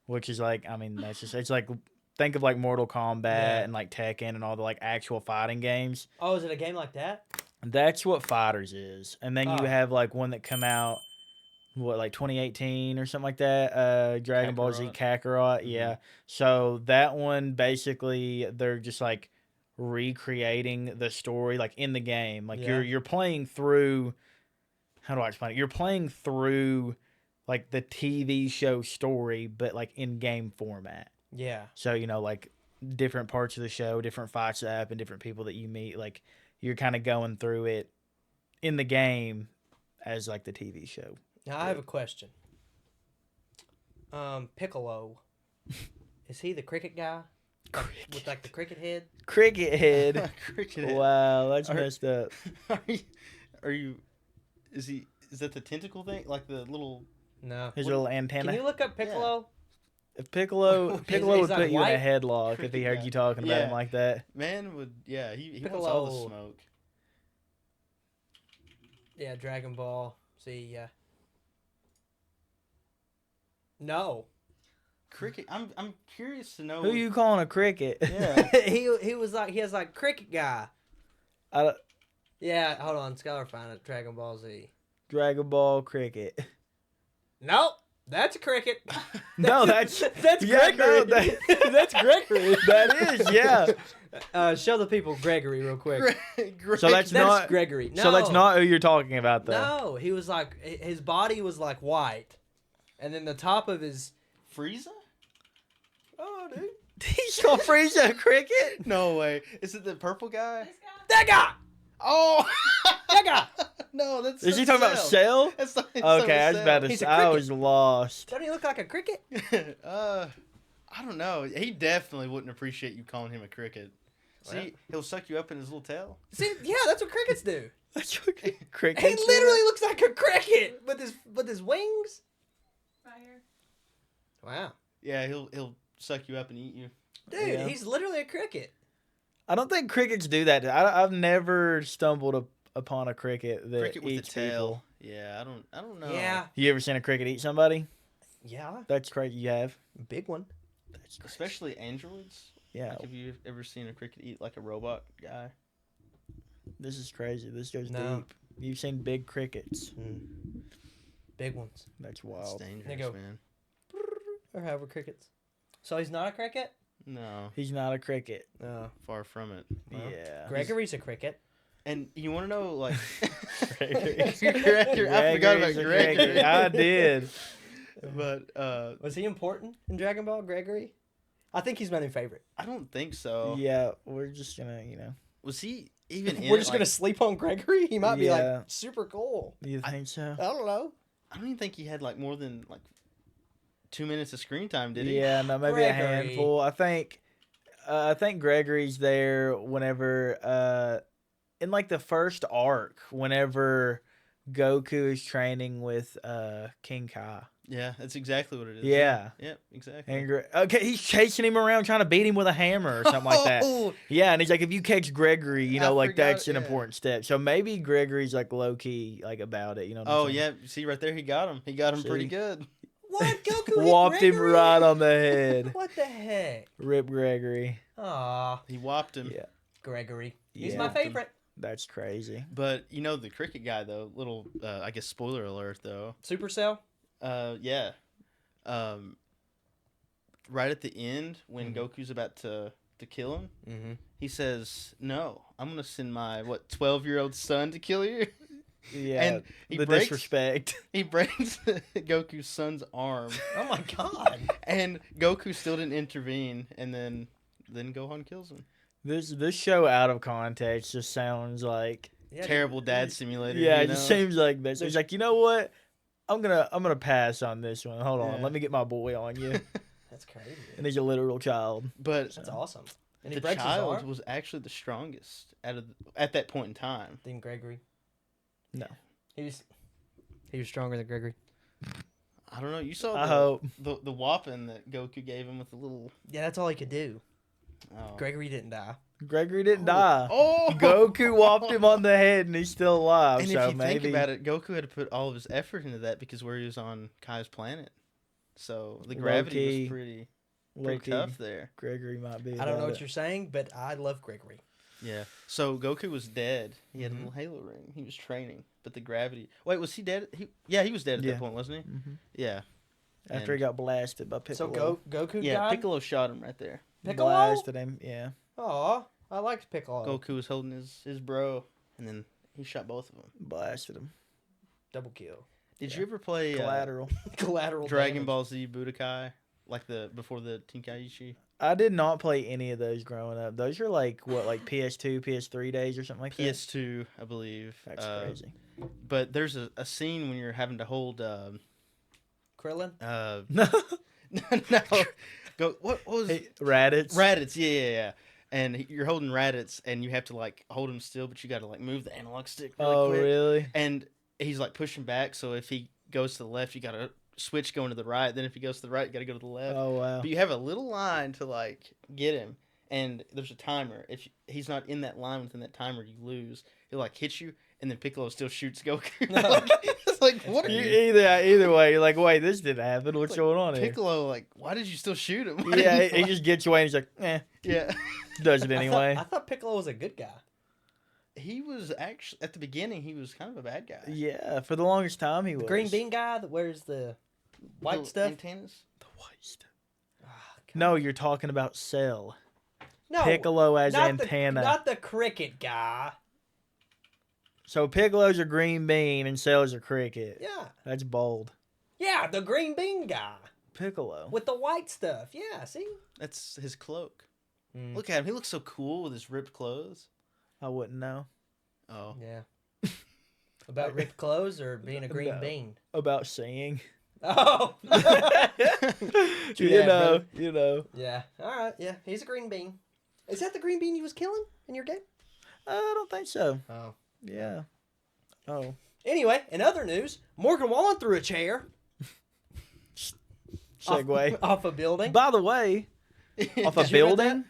which is like, I mean, that's just, it's like, think of like Mortal Kombat and like Tekken and all the like actual fighting games. Oh, is it a game like that? That's what Fighters is. And then you have like one that come out, like 2018 or something like that. Dragon Ball Z Kakarot. Yeah. So that one, basically, they're just like recreating the story like in the game. Like you're playing through, how do I explain it? You're playing through like the TV show story, but like in game format. Yeah. So, you know, like different parts of the show, different fights that happen, different people that you meet, like you're kind of going through it in the game as like the TV show. Now I have a question. Piccolo, is he the cricket guy? With like the cricket head? Cricket head. Cricket head. Wow, that's messed up. Is that the tentacle thing? Like the little... No. His little antenna? Can you look up Piccolo? If Piccolo would he's put like you white? in a headlock if he heard you talking about him like that. Man would, yeah, he wants Piccolo. all the smoke. Yeah, Dragon Ball. See, yeah. No. Cricket. I'm curious to know Who you calling a cricket? Yeah. he was like, he has like cricket guy. Yeah, hold on. Scholar find it. Dragon Ball Z. Dragon Ball cricket. Nope. That's a cricket. No, that's Gregory. No, that's Gregory. That is, yeah. Show the people Gregory real quick. So that's not Gregory. No. So that's not who you're talking about, though. No, he was like, his body was like white, and then the top of his Frieza? Oh, dude. He's called Frieza a cricket? No way. Is it the purple guy? This guy? That guy. Oh, That guy. No, that's. Is he talking about Cell? That's not, Okay, I was about to He's say. a I cricket. was lost. Doesn't he look like a cricket? I don't know. He definitely wouldn't appreciate you calling him a cricket. See, he'll suck you up in his little tail. See, yeah, that's what crickets do. That's what crickets He literally looks like a cricket with his wings. Fire. Wow, Yeah, he'll suck you up and eat you. dude, Yeah. he's literally a cricket. I don't think crickets do that. I've never stumbled upon a cricket that Cricket with a eats tail. people. Yeah, I don't know. Yeah, You ever seen a cricket eat somebody? yeah, That's crazy. You have? big one. That's crazy. Especially androids. Yeah, Like, have you ever seen a cricket eat like a robot guy? this is crazy. This goes No. deep. You've seen big crickets. Big ones. That's It's wild. dangerous, go. man. Or however crickets. So he's not a cricket? No, He's not a cricket. No. far from it. Well, Yeah. Gregory's a cricket. And you want to know, like, Gregory. I forgot about Gregory's a Gregory. cricket. I did. But Was he important in Dragon Ball, Gregory? I think he's my new favorite. I don't think so. Yeah, we're just gonna, Was he even in We're it? just going to sleep on Gregory? He might be Yeah. like super cool. You think so? I don't know. I don't even think he had like more than like 2 minutes of screen time, did he? Yeah, no, maybe Gregory. a handful. I think Gregory's there whenever in like the first arc, whenever Goku is training with King Kai. Yeah, that's exactly what it is. Yeah. Yep, exactly. And okay, he's chasing him around trying to beat him with a hammer or something like that. Oh, Yeah, and he's like, if you catch Gregory, you know, I like forgot, that's an yeah. important step. So maybe Gregory's like low key like about it, you know what I'm Oh saying? yeah, see right there, he got him. He got him pretty See? good. What? Goku hit Whopped him Gregory? right on the head. What the heck? Rip Gregory. Aw, He whopped him. Yeah. Gregory. He's Yeah. my favorite. That's crazy. But you know the cricket guy though. Little, I guess spoiler alert though. Supercell? Yeah. Right at the end when Mhm. Goku's about to kill him, Mm-hmm. he says, "No, I'm gonna send my 12-year-old son to kill you." Yeah. And he the breaks disrespect. he breaks Goku's son's arm, Oh my god. and Goku still didn't intervene, and then Gohan kills him. This show out of context just sounds like Yeah, Terrible dad simulator. yeah, you it just know? seems like this. He's like, you know what? I'm gonna pass on this one. Hold on, Yeah. let me get my boy on you. That's crazy. And he's a literal child. But That's awesome. And he the breaks his child arm? was actually the strongest at that point in time. Than Gregory? No. He was stronger than Gregory. I don't know. You saw I hope. the whopping that Goku gave him with the little. Yeah, that's all he could do. Oh. Gregory didn't die. Gregory didn't die. Oh, Goku whopped him on the head and he's still alive. And so if you maybe think about it, Goku had to put all of his effort into that because where he was on Kai's planet, so the gravity Low-key. was pretty low-key, tough there. Gregory might be. I don't know about what it. you're saying, but I love Gregory. Yeah. So Goku was dead. He had Mhm. a little halo ring. He was training, but the gravity. Wait, was he dead? He was dead at Yeah. that point, wasn't he? Mhm. Yeah. After he got blasted by So Piccolo. Goku Yeah. died? Piccolo shot him right there. Piccolo? Blasted him. Yeah. Aw, I liked Piccolo. Goku was holding his bro, and then he shot both of them. Blasted him. Double kill. Did Yeah. you ever play Collateral. Collateral Dragon damage. Ball Z Budokai, like before the Tenkaichi? I did not play any of those growing up. Those are like what, like PS2, PS3 days or something like that. PS2, I believe. That's crazy. But there's a scene when you're having to hold. Krillin? No, go. What was Hey, Raditz. Raditz? Yeah. And you're holding Raditz, and you have to like hold him still, but you got to like move the analog stick really Oh, quick. really? And he's like pushing back, so if he goes to the left, you got to switch going to the right. Then if he goes to the right, you got to go to the left. Oh, wow. But you have a little line to like get him, and there's a timer. If he's not in that line within that timer, you lose. He'll like hit you, and then Piccolo still shoots Goku. It's like what are you? Either way, you're like, wait, this didn't happen. What's Like, going on here? Piccolo, like, why did you still shoot him? Why Yeah, didn't he you just gets away and he's like, yeah. does it I anyway. thought Piccolo was a good guy. He was actually at the beginning. He was kind of a bad guy. Yeah, for the longest time he The was. green bean guy that wears the white stuff. Antennas. The white stuff. Ah, God. No, you're talking about Cell. No, Piccolo as not antenna. not the cricket guy. So Piccolo's a green bean and Cell's a cricket. Yeah, That's bold. yeah, the green bean guy Piccolo. with the white stuff. Yeah, see. That's his cloak. Mm. Look at him. He looks so cool with his ripped clothes. I wouldn't know Oh. Yeah. About ripped clothes or being a green No. bean? about singing. Oh. you know, brother. you know. Yeah. All right. Yeah, he's a green bean. Is that the green bean he was killing in your game? I don't think so. Oh. Yeah. Oh. Anyway, in other news, Morgan Wallen threw a chair Segue. off a building. By the way, off a Did you read building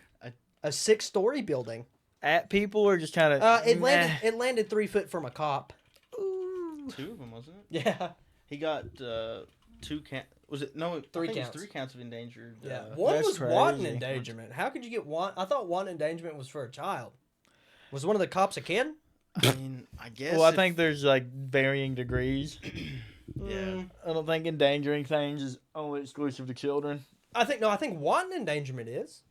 A 6-story building. at people or just kind of. It landed 3 foot from a cop. Two of them, wasn't it? Yeah. He got 2 count. Was it no? 3 I think it counts. was 3 counts of endangered. Yeah. One That's was wanton crazy. endangerment. How could you get want? I thought wanton endangerment was for a child. Was one of the cops a kid? I mean, I guess. Well, I if- think there's like varying degrees. Yeah. I don't think endangering things is only exclusive to children. I think wanton endangerment is.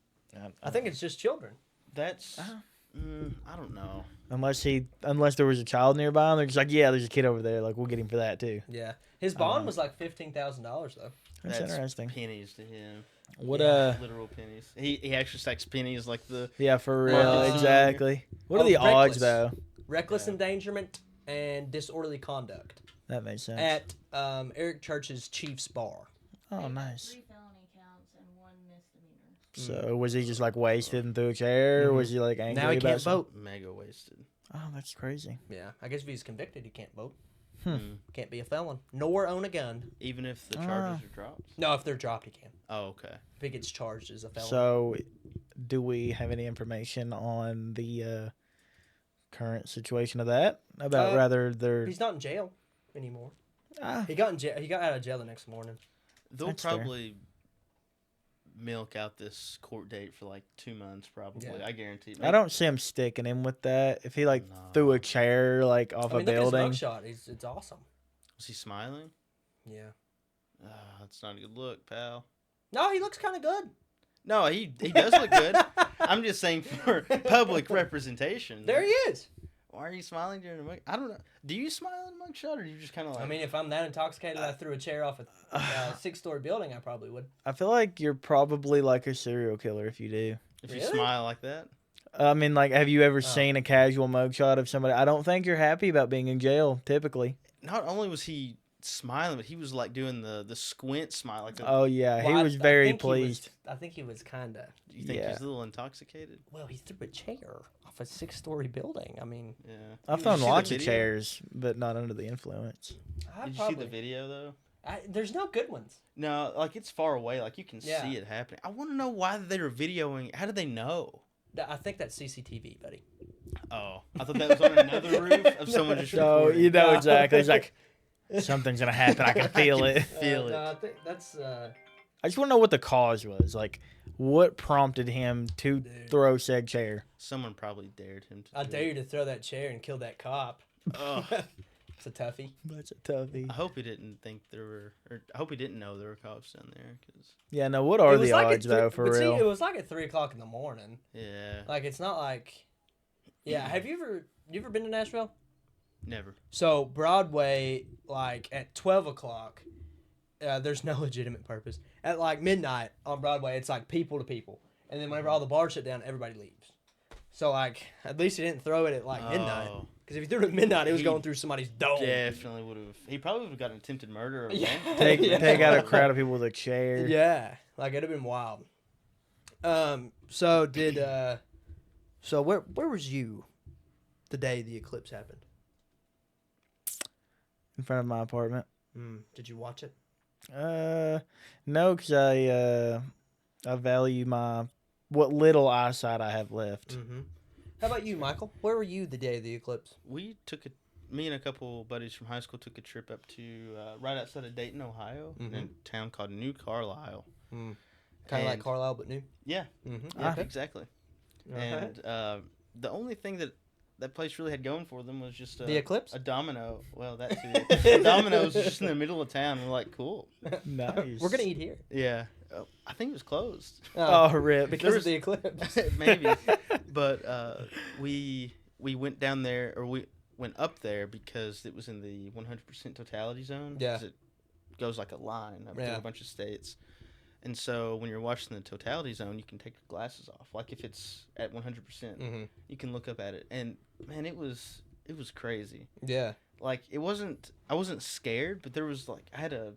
I think it's just children. That's. I don't know. Unless there was a child nearby, and they're just like, yeah, there's a kid over there. Like, we'll get him for that too. Yeah. His bond was like $15,000 though. That's interesting. Pennies to him. What Literal pennies. He actually stacks pennies like the. Yeah, for real, Marcus. exactly. What are Oh, the odds reckless. though? Reckless Yeah. endangerment and disorderly conduct. That makes sense. at Eric Church's Chiefs Bar. Oh, They got nice. 3 felony counts and 1 misdemeanor. So was he just like wasted and threw a chair, or was he like angry Now he about can't something? vote. Mega wasted. Oh, that's crazy. Yeah, I guess if he's convicted, he can't vote. Mm. Can't be a felon, nor own a gun. Even if the charges are dropped. No, if they're dropped, he can. Oh, okay. If he gets charged as a felon. So, do we have any information on the current situation of that? About rather they're he's not in jail anymore. ah, He got in jail. He got out of jail the next morning. They'll That's fair. probably milk out this court date for like 2 months, probably. Yeah. I guarantee. I don't see him sticking him with that. If he like No. threw a chair like off I mean, a look at building, his mugshot. It's awesome. Was he smiling? Yeah. That's not a good look, pal. No, he looks kind of good. No, he does look good. I'm just saying for public representation. There he is. Why are you smiling during a mug? I don't know. Do you smile in a mugshot, or do you just kind of like? I mean, if I'm that intoxicated, I threw a chair off a 6-story building, I probably would. I feel like you're probably like a serial killer if you do. if you Really? smile like that. I mean, like, have you Oh. ever seen a casual mugshot of somebody? I don't think you're happy about being in jail, typically. Not only was he smiling, but he was like doing the squint smile. Like, Oh yeah, Well, he was very think pleased. I think he was kind of. you think yeah. he's a little intoxicated? Well, he threw a chair off a 6-story building. I mean, Yeah. I've Did you thrown see the lots of video? chairs, but not under the influence. I Did you probably. see the video though? There's no good ones. No, like it's far away. Like you can Yeah. see it happening. I want to know why they were videoing. How did they know? I think that's CCTV, buddy. Oh, I thought that was on another roof of someone just So recording. you know exactly. It's like something's gonna happen. I can feel it. Feel it. No, I think that's. I just want to know what the cause was. Like, what prompted him to Dude. throw said chair? Someone probably dared him to. I do dare it. you to throw that chair and kill that cop. Ugh. It's a toughie. That's a toughie. I hope he didn't think there were, or I hope he didn't know there were cops down there. Cause Yeah, no. What are It was the like at odds though? For but real. See, it was like at 3:00 in the morning. yeah, Like it's not like. Yeah, have you ever been to Nashville? never. So Broadway, like at 12:00, there's no legitimate purpose. At like midnight on Broadway, it's like people to people, and then whenever all the bars shut down, everybody leaves. So like, at least he didn't throw it at like midnight, Oh, because if he threw it at midnight, it was He going through somebody's dome. definitely would have. He probably would have got attempted murder. Or Yeah. vandalism. Yeah. Take out a crowd of people with a chair. Yeah, like it'd have been wild. So did so where was you the day the eclipse happened? In front of my apartment. Did you watch it? No, because I value what little eyesight I have left. Mm-hmm. How about you, Michael? Where were you the day of the eclipse? Me and a couple buddies from high school took a trip up to right outside of Dayton, Ohio, in a town called New Carlisle. Kind of like And- Carlisle, but new. Yeah, Mm-hmm. yeah, exactly. And the only thing that place really had going for them was just the eclipse. a domino. Well, that too. A domino was just in the middle of town. We're like, cool. Nice. We're gonna eat here. Yeah, I think it was closed. Oh, rip. because there of the eclipse. Maybe, but we went down there, or we went up there because it was in the 100% totality zone. Yeah. 'Cause it goes like a line up Yeah. to a bunch of states. And so when you're watching the totality zone, you can take your glasses off. Like if it's at 100%, Mm-hmm. you can look up at it. And man, it was crazy. Yeah. Like I wasn't scared, but there was like, I had a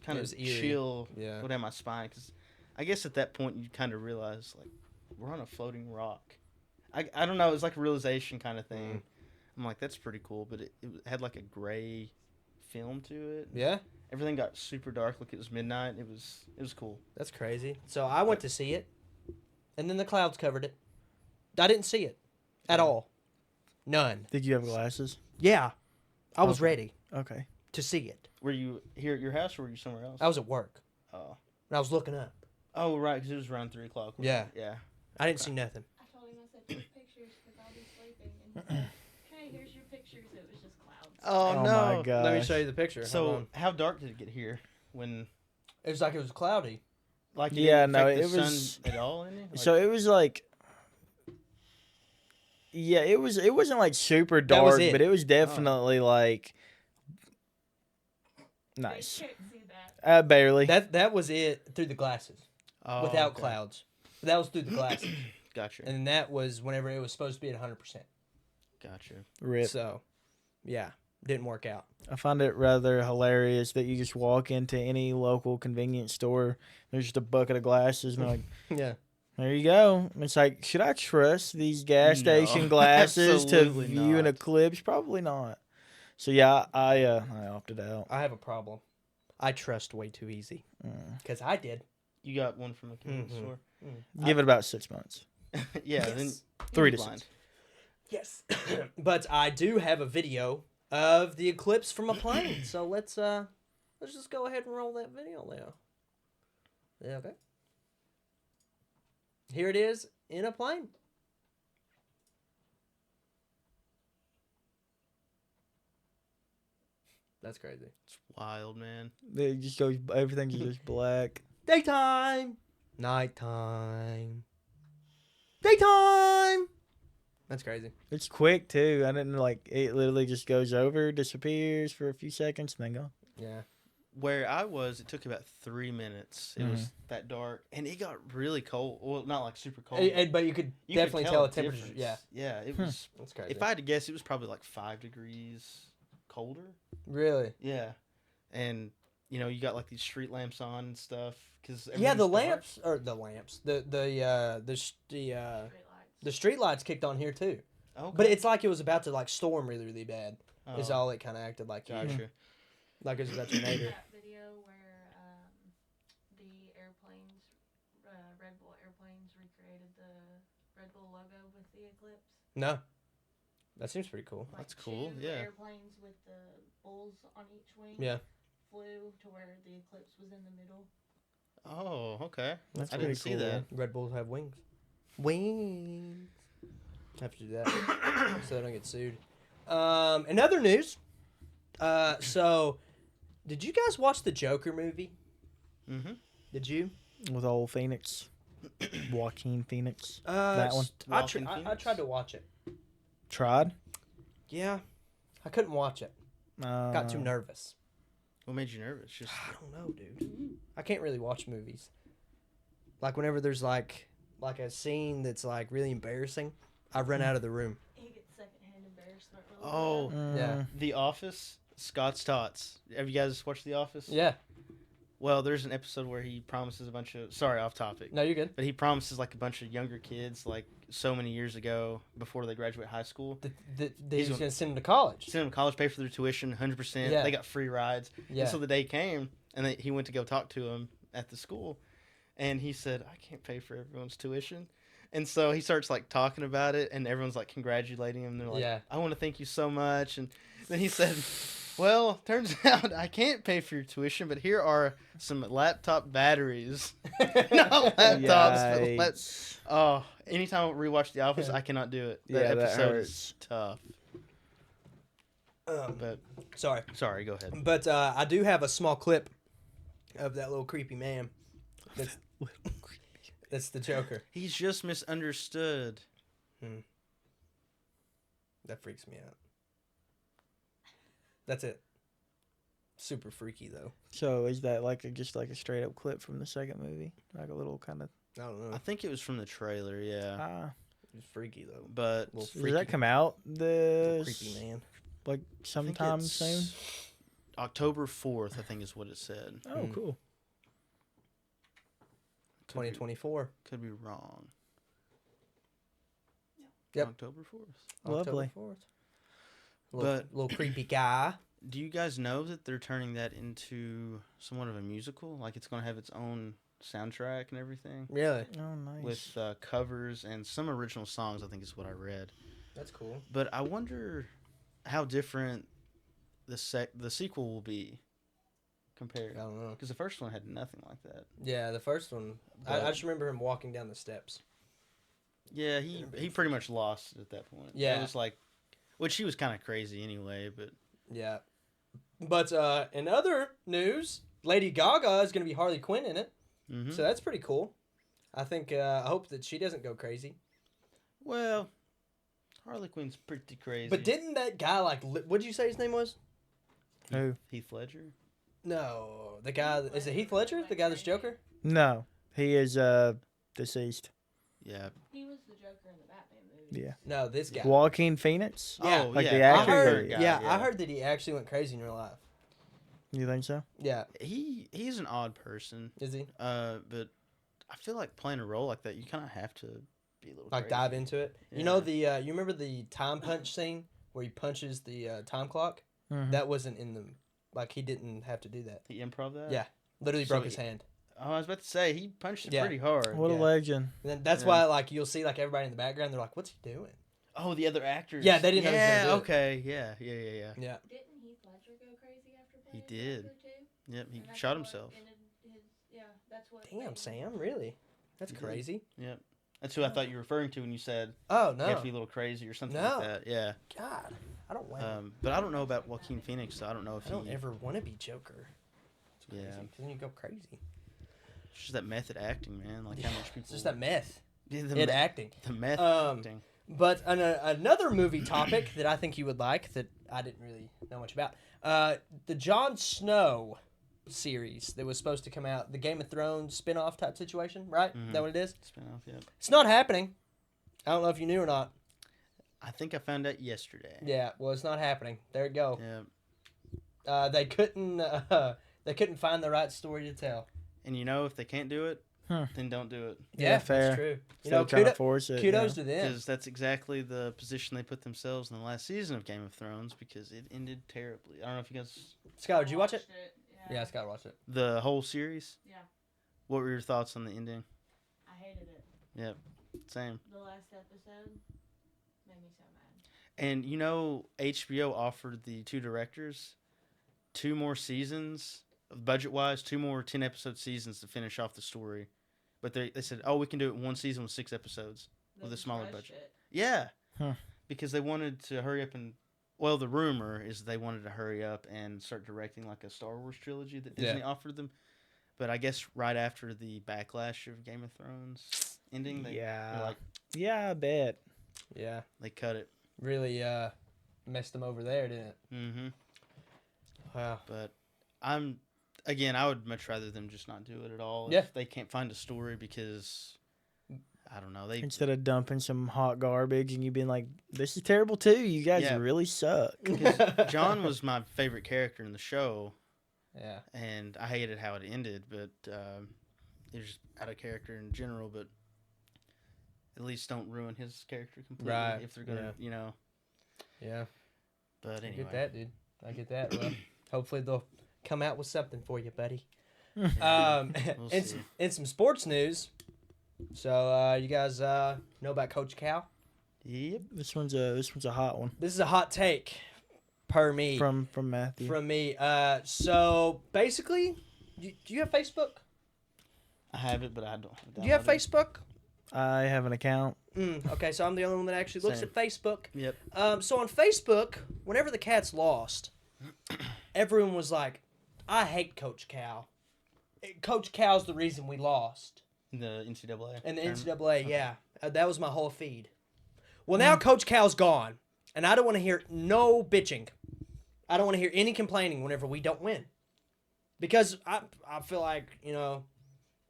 kind It of was eerie. chill Yeah. go down my spine. Cause I guess at that point you kind of realize like we're on a floating rock. I don't know. It was like a realization kind of thing. I'm like, that's pretty cool. But it had like a gray film to it. Yeah. Everything got super dark. Like it was midnight. It was cool. That's crazy. So I went to see it, and then the clouds covered it. I didn't see it at all. None. Did you have glasses? Yeah. I was Okay. ready Okay. to see it. Were you here at your house or were you somewhere else? I was at work, Oh. and I was looking up. Oh, right, because it was around 3 o'clock. Yeah. Yeah. I didn't see nothing. I told him, I said, take pictures because I'll be sleeping. And he said, okay, here's your pictures. It was just clouds. Oh, my god. Let me show you the picture. Hold So on. how dark did it get here when It was like it was cloudy. like it Yeah, didn't no, affect it the was- sun at all in it? Like, So it was like, yeah, it wasn't like super That was dark, it. but it was definitely like nice. You can't see that. Barely. That was it through the glasses oh, without okay. clouds. That was through the glasses, Gotcha. and that was whenever it was supposed to be at 100%. Gotcha. Rip. So, yeah, didn't work out. I find it rather hilarious that you just walk into any local convenience store. There's just a bucket of glasses, and they're like, Yeah. there you go. It's like, should I trust these gas No, station glasses to absolutely view an not. eclipse? Probably not. So yeah, I opted out. I have a problem. I trust way too easy. Because I did. You got one from a convenience Mhm. store. Give it about 6 months. Yeah, Yes. then 3 you're to blind. 6. Yes. But I do have a video of the eclipse from a plane. So let's just go ahead and roll that video now. Yeah, okay. Here it is in a plane. That's crazy. It's wild, man. It just goes. Everything's just black. Daytime. Nighttime. Daytime. That's crazy. It's quick too. I didn't like. It literally just goes over, disappears for a few seconds, and then go. Yeah. Where I was, it took about 3 minutes. It was that dark, and it got really cold. Well, not like super cold. But you could You definitely could tell a the temperature. difference. Yeah. Yeah, it was. That's crazy. If I had to guess, it was probably like 5 degrees colder. Really? Yeah, and you got like these street lamps on and stuff. Cause Yeah, the everything's dark. lamps, the street lights kicked on here too. Okay. But it's like it was about to like storm really, really bad. Is Oh, all it kind of acted like. gotcha. Like it was about to tornado. That video where the airplanes, Red Bull airplanes, recreated the Red Bull logo with the eclipse. No, that seems pretty cool. That's cool, 2 yeah. airplanes with the bulls on each wing. Yeah. Flew to where the eclipse was in the middle. Oh, okay. That's I pretty didn't see cool, that. Red Bulls have wings. Wings. Have to do that so they don't get sued. In other news, so did you guys watch the Joker movie? Mm-hmm. Did you? With old Phoenix, Joaquin Phoenix. That That one. I Walking tried Phoenix? to watch it. Tried. Yeah, I couldn't watch it. Got too nervous. What made you nervous? Just I don't know, dude. I can't really watch movies. Like whenever there's like a scene that's like really embarrassing, I run out of the room. He gets secondhand embarrassment. Really Oh. bad. Yeah. The Office. Scott's Tots. Have you guys watched The Office? Yeah. Well, there's an episode where he promises a bunch of. Sorry, off topic. No, you're good. But he promises like a bunch of younger kids, like so many years ago, before they graduate high school. He's gonna send them to college. Send them to college, pay for their tuition, 100%. Yeah. They got free rides. Yeah. And so the day came, and he went to go talk to him at the school, and he said, "I can't pay for everyone's tuition." And so he starts like talking about it, and everyone's like congratulating him. They're like, Yeah. "I want to thank you so much." And then he said, "Well, turns out I can't pay for your tuition, but here are some laptop batteries." Not laptops, but Yikes. oh, anytime I rewatch The Office, I cannot do it. That Yeah, that episode hurts. is tough. But Sorry, go ahead. but I do have a small clip of that little creepy man. That's the Joker. He's just misunderstood. That freaks me out. That's it. Super freaky though. So is that like just like a straight up clip from the second movie, like a little kind of? I don't know. I think it was from the trailer, yeah. It's freaky though. But Little Does freaky, that come out little this creepy man. like I think sometime it's soon? October 4th, I think is what it said. Oh, cool. 2024. Could be wrong. Yep. October 4th. Lovely. October 4th. Little creepy guy. Do you guys know that they're turning that into somewhat of a musical? Like it's going to have its own soundtrack and everything? Really? Oh, nice. With covers and some original songs, I think is what I read. That's cool. But I wonder how different the sequel will be compared. I don't know. Because the first one had nothing like that. Yeah, the first one. I just remember him walking down the steps. Yeah, he pretty much lost it at that point. Yeah. It was like, which he was kind of crazy anyway, but. Yeah. But in other news, Lady Gaga is going to be Harley Quinn in it. Mm-hmm. So that's pretty cool. I think, I hope that she doesn't go crazy. Well, Harley Quinn's pretty crazy. But didn't that guy, like, what did you say his name was? Who? Heath Ledger? No, the guy, is it Heath Ledger? The guy that's Joker? No, he is deceased. Yeah. He was the Joker in the Batman movie. Yeah. No, this guy. Joaquin Phoenix. Yeah. Oh, Like yeah. the I actor? heard. Guy, Yeah, I heard that he actually went crazy in real life. You think so? Yeah. He's an odd person. Is he? But I feel like playing a role like that, you kind of have to be a little Like crazy. dive into it. Yeah. You know you remember the time punch scene where he punches the time clock? Mhm. That wasn't in the like he didn't have to do that. He improv that. Yeah. Literally So broke his hand. Oh, I was about to say he punched it Yeah. pretty hard. What a Yeah. legend. And then that's Yeah. why like you'll see like everybody in the background they're like, "What's he doing?" Oh, the other actors. Yeah, they didn't know he was gonna Yeah. do it. Okay. Yeah. Yeah. Didn't Heath Ledger go crazy after He playing did. Joker too? Yep. He And that's shot what himself. ended that's what. Damn, made him- Sam, really? That's He did. crazy. Yep. That's who I thought you were referring to when you said Oh you have no. to be a little crazy or something No. like that. Yeah. God. I don't want But I don't know about Joaquin Phoenix. So I don't know if I don't he. ever want to be Joker. It's crazy. Yeah. 'Cause then you go crazy. It's just that method acting, man. Like how much people. It's just that meth. Yeah, It acting. the meth Um, acting. But another movie topic that I think you would like that I didn't really know much about. The Jon Snow series that was supposed to come out, the Game of Thrones spin-off type situation, right? Is that what it is? Spin-off. Yep. It's not happening. I don't know if you knew or not. I think I found out yesterday. Yeah, well, it's not happening. There you go. Yeah. They couldn't find the right story to tell. And if they can't do it, then don't do it. Yeah, fair. That's true. Still trying to force it. Kudos to them. Because that's exactly the position they put themselves in the last season of Game of Thrones because it ended terribly. I don't know if you guys... Skylar, did you watch it? Watched Yeah, Skylar watched it. The whole series? Yeah. What were your thoughts on the ending? I hated it. Yep. Same. The last episode made me so mad. And HBO offered the two directors 2 more seasons, budget-wise, 2 more 10-episode seasons to finish off the story. But they said, we can do it 1 season with 6 episodes. With a smaller budget. It. Yeah. Huh. Because they wanted to hurry up and... Well, the rumor is they wanted to hurry up and start directing like a Star Wars trilogy that Disney offered them. But I guess right after the backlash of Game of Thrones ending, they're like, Yeah, I bet. Yeah. they cut it. Really messed them over there, didn't it? Mm-hmm. Wow. But I would much rather them just not do it at all. Yeah. If they can't find a story because, I don't know, Instead of dumping some hot garbage and you being like, this is terrible too. You guys Yeah. really suck. John was my favorite character in the show, Yeah. and I hated how it ended, but it was just out of character in general, but at least don't ruin his character completely Right. if they're going to, Yeah. But I anyway. get that, dude. I get that. Well, hopefully they'll come out with something for you, buddy. We'll in see. some sports news. So you guys know about Coach Cal? Yep. This one's a hot one. This is a hot take, per me. From Matthew. From me. So basically, do you have Facebook? I have it, but I don't have it. Do you have downloaded. Facebook? I have an account. Okay, so I'm the only one that actually looks Same. at Facebook. Yep. So on Facebook, whenever the Cats lost, everyone was like, I hate Coach Cal. Coach Cal's the reason we lost. The NCAA. And the tournament? NCAA, yeah. That was my whole feed. Well, now Coach Cal's gone, and I don't want to hear no bitching. I don't want to hear any complaining whenever we don't win. Because I feel like,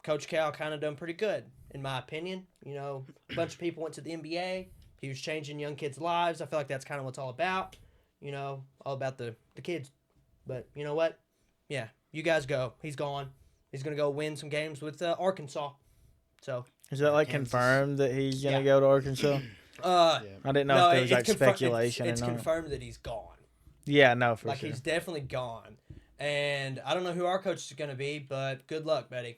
Coach Cal kind of done pretty good, in my opinion. A bunch of people went to the NBA. He was changing young kids' lives. I feel like that's kind of what it's all about. All about the kids. But you know what? Yeah, you guys go. He's gone. He's going to go win some games with Arkansas. So Is that like Kansas. confirmed that he's gonna Yeah. go to Arkansas? yeah. I didn't know if there was like speculation It's or not. confirmed that he's gone. Yeah, no, for Like sure. he's definitely gone. And I don't know who our coach is going to be, but good luck, buddy.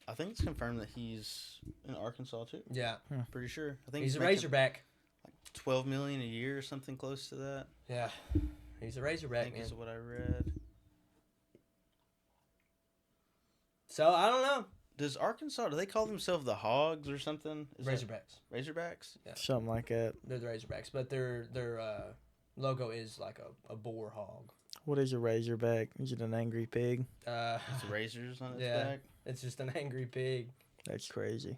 I think it's confirmed that he's in Arkansas too. Yeah, Pretty sure. I think he's a making Razorback. $12 million a year or something close to that. Yeah, he's a I Razorback, think man. is what I read. So I don't know. Does Arkansas, do they call themselves the Hogs or something? Is that- Razorbacks. Razorbacks? Something like that. They're the Razorbacks, but their logo is like a boar hog. What is a razorback? Is it an angry pig? It's razors on its Yeah. back. It's just an angry pig. That's crazy.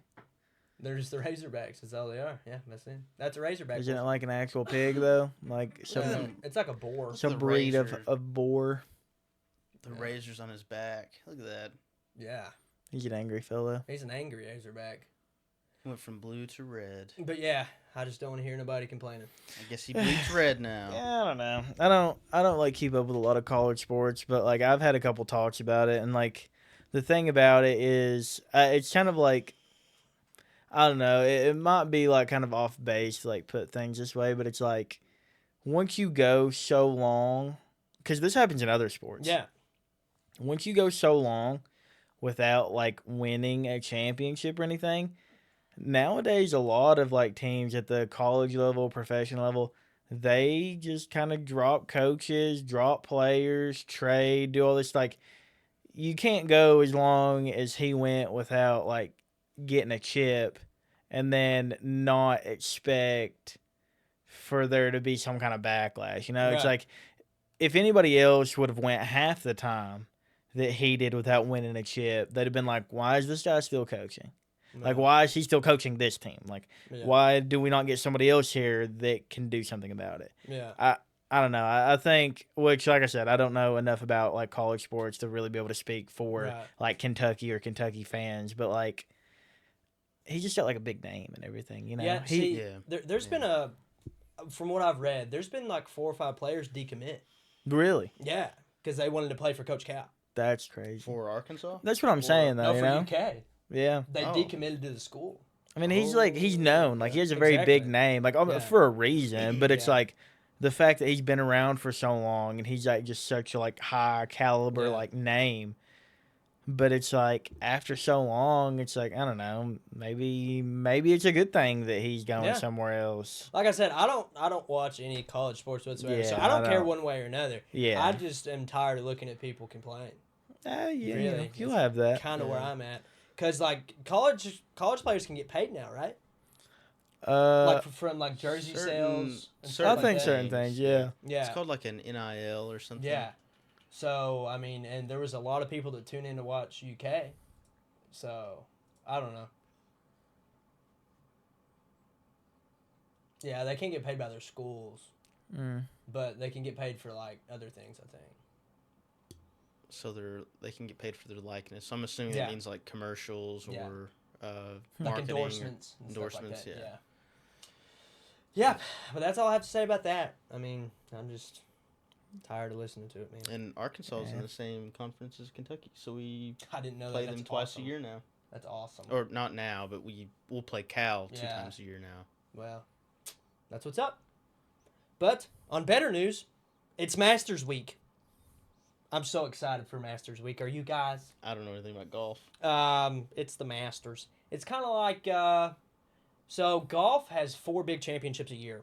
They're just the Razorbacks. That's all they are. Yeah, that's it. That's a Razorback. Isn't it like an actual pig though? Like some It's like a boar. The some breed razor. of boar? The razors on his back. Look at that. Yeah, He's an angry fellow. he's an angry Razorback. Went from blue to red. But yeah, I just don't want to hear nobody complaining. I guess he bleeds red now. Yeah, I don't know. I don't like keep up with a lot of college sports, but like I've had a couple talks about it, and like the thing about it is, it's kind of like I don't know. It might be like kind of off base to like put things this way, but it's like once you go so long, because this happens in other sports. Yeah. Once you go so long without like winning a championship or anything, nowadays a lot of like teams at the college level, professional level, they just kind of drop coaches, drop players, trade, do all this. Like you can't go as long as he went without like getting a chip and then not expect for there to be some kind of backlash. You know, it's Right. like if anybody else would have went half the time that he did without winning a chip, they'd have been like, why is this guy still coaching? Like, why is he still coaching this team? Like, Yeah. why do we not get somebody else here that can do something about it? Yeah. I don't know. I think, which, like I said, I don't know enough about like college sports to really be able to speak for Right. like Kentucky or Kentucky fans, but like he just got like a big name and everything, you know. Yeah, he, there's been from what I've read, there's been like 4 or 5 players decommit. really, Yeah, because they wanted to play for Coach Cal. that's crazy. For Arkansas? That's what I'm saying, though. No, you for know, UK. yeah. They Oh. decommitted to the school. I mean, he's known. Like he has a very Exactly. big name, like Yeah. for a reason. But it's Yeah. like the fact that he's been around for so long and he's like just such a like high caliber Yeah. like name. But it's like after so long, it's like I don't know. Maybe it's a good thing that he's going Yeah. somewhere else. Like I said, I don't watch any college sports whatsoever, so Yeah, I don't I care don't. one way or another. Yeah. I just am tired of looking at people complain. Yeah, Really, you'll it's have that. Kind of where I'm at, because like college players can get paid now, right? Like from like jersey sales. And I stuff like think that. certain things. Yeah. Yeah. It's called like an NIL or something. Yeah. So, I mean, and there was a lot of people that tune in to watch UK. So, I don't know. Yeah, they can't get paid by their schools, but they can get paid for, like, other things, I think. So they can get paid for their likeness. So I'm assuming Yeah. that means like commercials Yeah. or Like marketing or endorsements. And endorsements, stuff like that. yeah. Yeah, but that's all I have to say about that. I mean, I'm just tired of listening to it, man. And Arkansas is in Yeah. the same conference as Kentucky, so we I didn't know play that. them That's twice awesome. a year now. That's awesome. Or not now, but we'll play Cal 2 Yeah. times a year now. Well, that's what's up. But on better news, it's Masters Week. I'm so excited for Masters Week. Are you guys? I don't know anything about golf. It's the Masters. It's kind of like so golf has 4 big championships a year,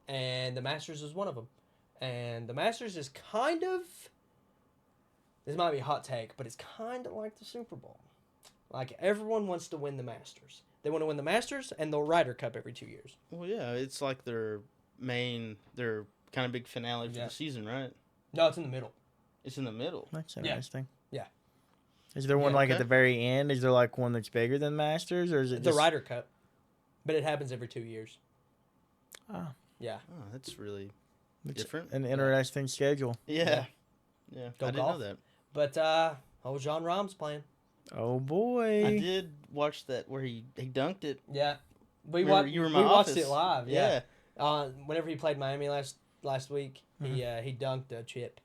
and the Masters is one of them. And the Masters is kind of, this might be a hot take, but it's kind of like the Super Bowl. Like everyone wants to win the Masters. They want to win the Masters and the Ryder Cup every 2 years. Well, yeah, it's like their kind of big finale for Yeah. the season, right? No, it's in the middle. It's in the middle. That's interesting. Yeah. Is there one Yeah, like okay. at the very end? Is there like one that's bigger than Masters, or is it The just Ryder Cup, but it happens every 2 years. Ah. Yeah. Oh, that's really It's different. an interesting schedule? Yeah. Yeah. Go I didn't golf. know that. But old John Rahm's playing. Oh boy! I did watch that where he dunked it. Yeah. We Remember, you were in my we watched office. it live. Yeah. Whenever he played Miami last week, Mm-hmm. he dunked a chip.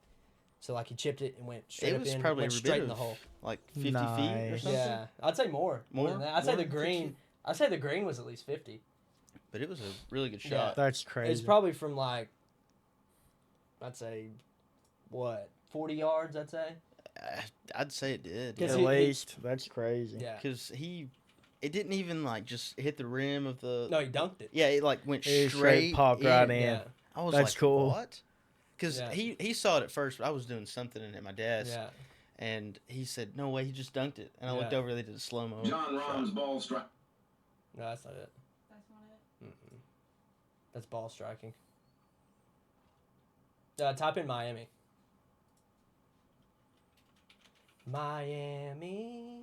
So like he chipped it and went straight It up was in, probably went every straight bit in the of, hole. like 50 feet or Nice. something. Yeah, I'd say more. More? Than that. I'd say More the than green. 50? I'd say the green was at least 50. But it was a really good Yeah. shot. That's crazy. It's probably from like, I'd say, what, 40 yards? I'd say. I'd say it did. Guess At he- least that's crazy. Yeah. Because it didn't even like just hit the rim of the. No, he dunked it. Yeah, it like went It straight popped right in. Yeah. I was That's like, cool. what? Because Yeah. he saw it at first, but I was doing something at my desk, Yeah. and he said, "No way, he just dunked it." And I looked Yeah. over, they did a slow mo. John Rahm's ball strike. No, that's not it. That's not it. Mm-mm. That's ball striking. Type in Miami. Miami.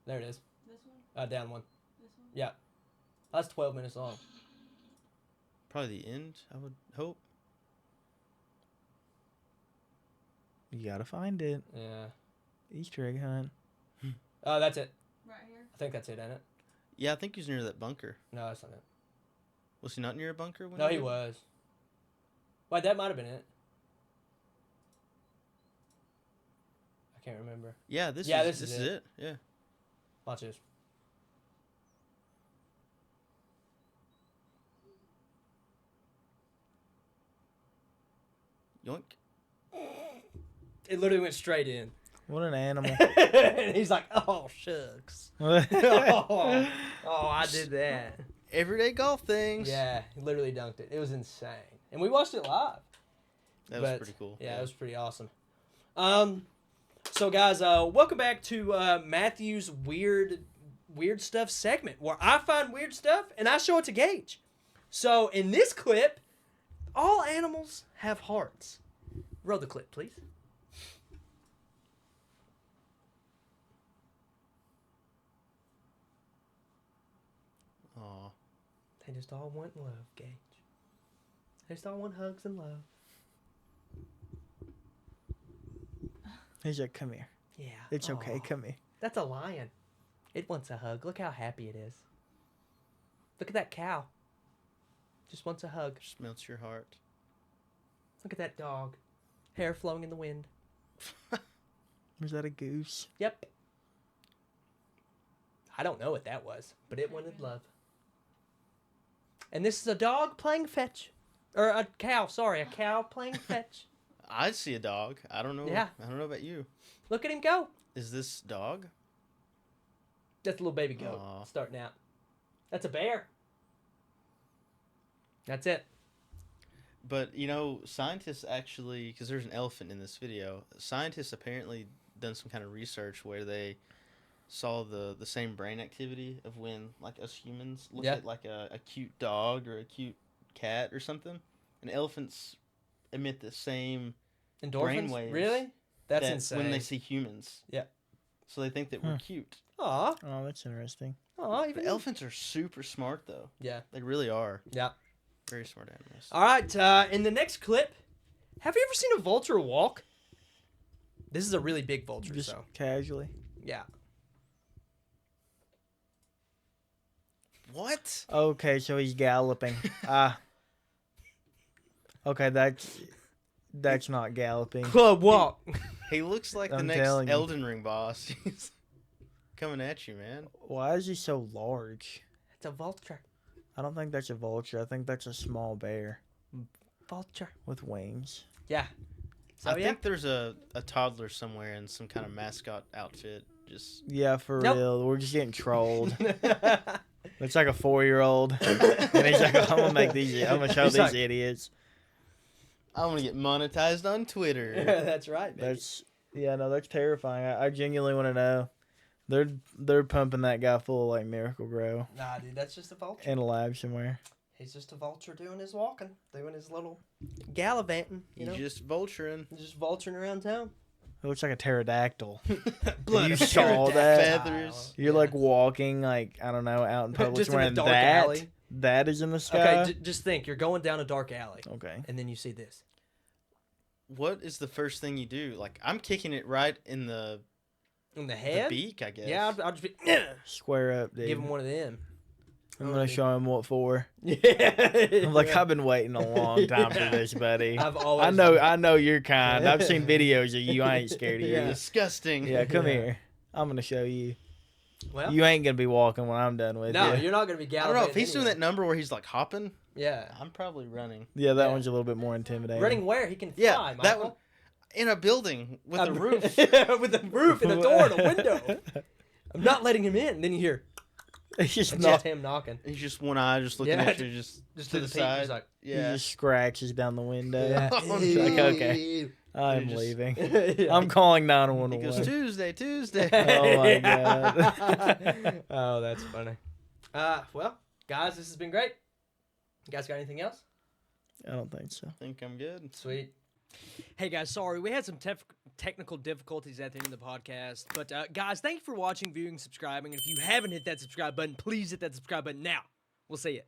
There it is. This one? Down one. This one? Yeah. That's 12 minutes long. Probably the end, I would hope. You gotta find it. Yeah. Easter egg hunt. Oh, that's it. Right here? I think that's it, ain't it? Yeah, I think he's near that bunker. No, that's not it. Was he not near a bunker? When No, he was. Wait, that might have been it. I can't remember. Yeah, this is it. Yeah. Watch this. Yoink. It literally went straight in. What an animal. And he's like, oh, shucks. Oh, I did that. Everyday golf things. Yeah, he literally dunked it. It was insane. And we watched it live. That was pretty cool. Yeah, it was pretty awesome. So guys, welcome back to Matthew's weird stuff segment, where I find weird stuff and I show it to Gage. So in this clip, all animals have hearts. Roll the clip, please. Aw. They just all want love, Gage. They just all want hugs and love. He's like, come here. Yeah. It's okay. Aw. Come here. That's a lion. It wants a hug. Look how happy it is. Look at that cow. Just wants a hug. Just melts your heart. Look at that dog. Hair flowing in the wind. Was that a goose? Yep. I don't know what that was, but it wanted love. And this is a dog playing fetch. Or a cow, sorry. A cow playing fetch. I see a dog. I don't know. Yeah. I don't know about you. Look at him go. Is this dog? That's a little baby goat Aw. starting out. That's a bear. That's it. But, you know, scientists actually, because there's an elephant in this video, scientists apparently done some kind of research where they saw the same brain activity of when, like, us humans look at, like, a cute dog or a cute cat or something. And elephants emit the same Endorphins? brainwaves. Really? That's insane. When they see humans. Yeah. So they think that we're cute. Aw. Oh, that's interesting. Aw. But elephants are super smart, though. Yeah. They really are. Yeah. Very smart animals. All right. In the next clip, have you ever seen a vulture walk? This is a really big vulture, Just so. casually. Yeah. What? Okay, so he's galloping. Okay, that's not galloping. Club walk. He looks like the I'm next telling you. Elden Ring boss. He's coming at you, man. Why is he so large? It's a vulture. I don't think that's a vulture. I think that's a small bear Vulture. with wings. Yeah. So, I think there's a toddler somewhere in some kind of mascot outfit. Just Yeah, for Nope. real. We're just getting trolled. It's like a 4-year-old. And he's like, I'm gonna show He's these like- idiots. I want to get monetized on Twitter. That's right, baby. That's terrifying. I genuinely want to know. They're pumping that guy full of like Miracle Grow Nah, dude, that's just a vulture. in a lab somewhere. He's just a vulture doing his walking, doing his little gallivanting, you know? He's just vulturing. He's just vulturing around town. It looks like a pterodactyl. Blood You of saw pterodactyl. that? Feathers. You're like walking like I don't know out in public Just in a somewhere, and dark that alley. that is in the sky. Okay, just think. You're going down a dark alley, Okay. and then you see this. What is the first thing you do? Like, I'm kicking it right in the In the head? beak, I guess. Yeah, I'll just be, Square up, dude. give him one of them. I'm gonna show him what for. Yeah. I'm like, I've been waiting a long time for this, buddy. I've always. I know you're kind. I've seen videos of you. I ain't scared of you. Yeah. Disgusting. Yeah, come Yeah. here. I'm gonna show you. Well, You ain't gonna be walking when I'm done with no, you. you're not going to be I gallivanting. don't know. If he's doing anyway. that number where he's like hopping, Yeah. I'm probably running. Yeah, that Yeah. one's a little bit more intimidating. Running where? He can Yeah, fly, that Michael. one. In a building with a roof. With a roof and a door and a window. I'm not letting him in. Then you hear, It's just it's not. just him knocking. He's just one eye just looking Yeah, at you, just Just to to the the peak. side. He's like, He Yeah. just scratches down the window. yeah. It's like, okay. I'm just- leaving. Yeah. I'm calling He 911. goes, Tuesday. Oh my God. Oh, that's funny. Well, guys, this has been great. You guys got anything else? I don't think so. I think I'm good. Sweet. Hey guys, sorry we had some technical difficulties at the end of the podcast, but guys, thank you for watching, viewing, subscribing. And if you haven't hit that subscribe button, please hit that subscribe button now. We'll see you.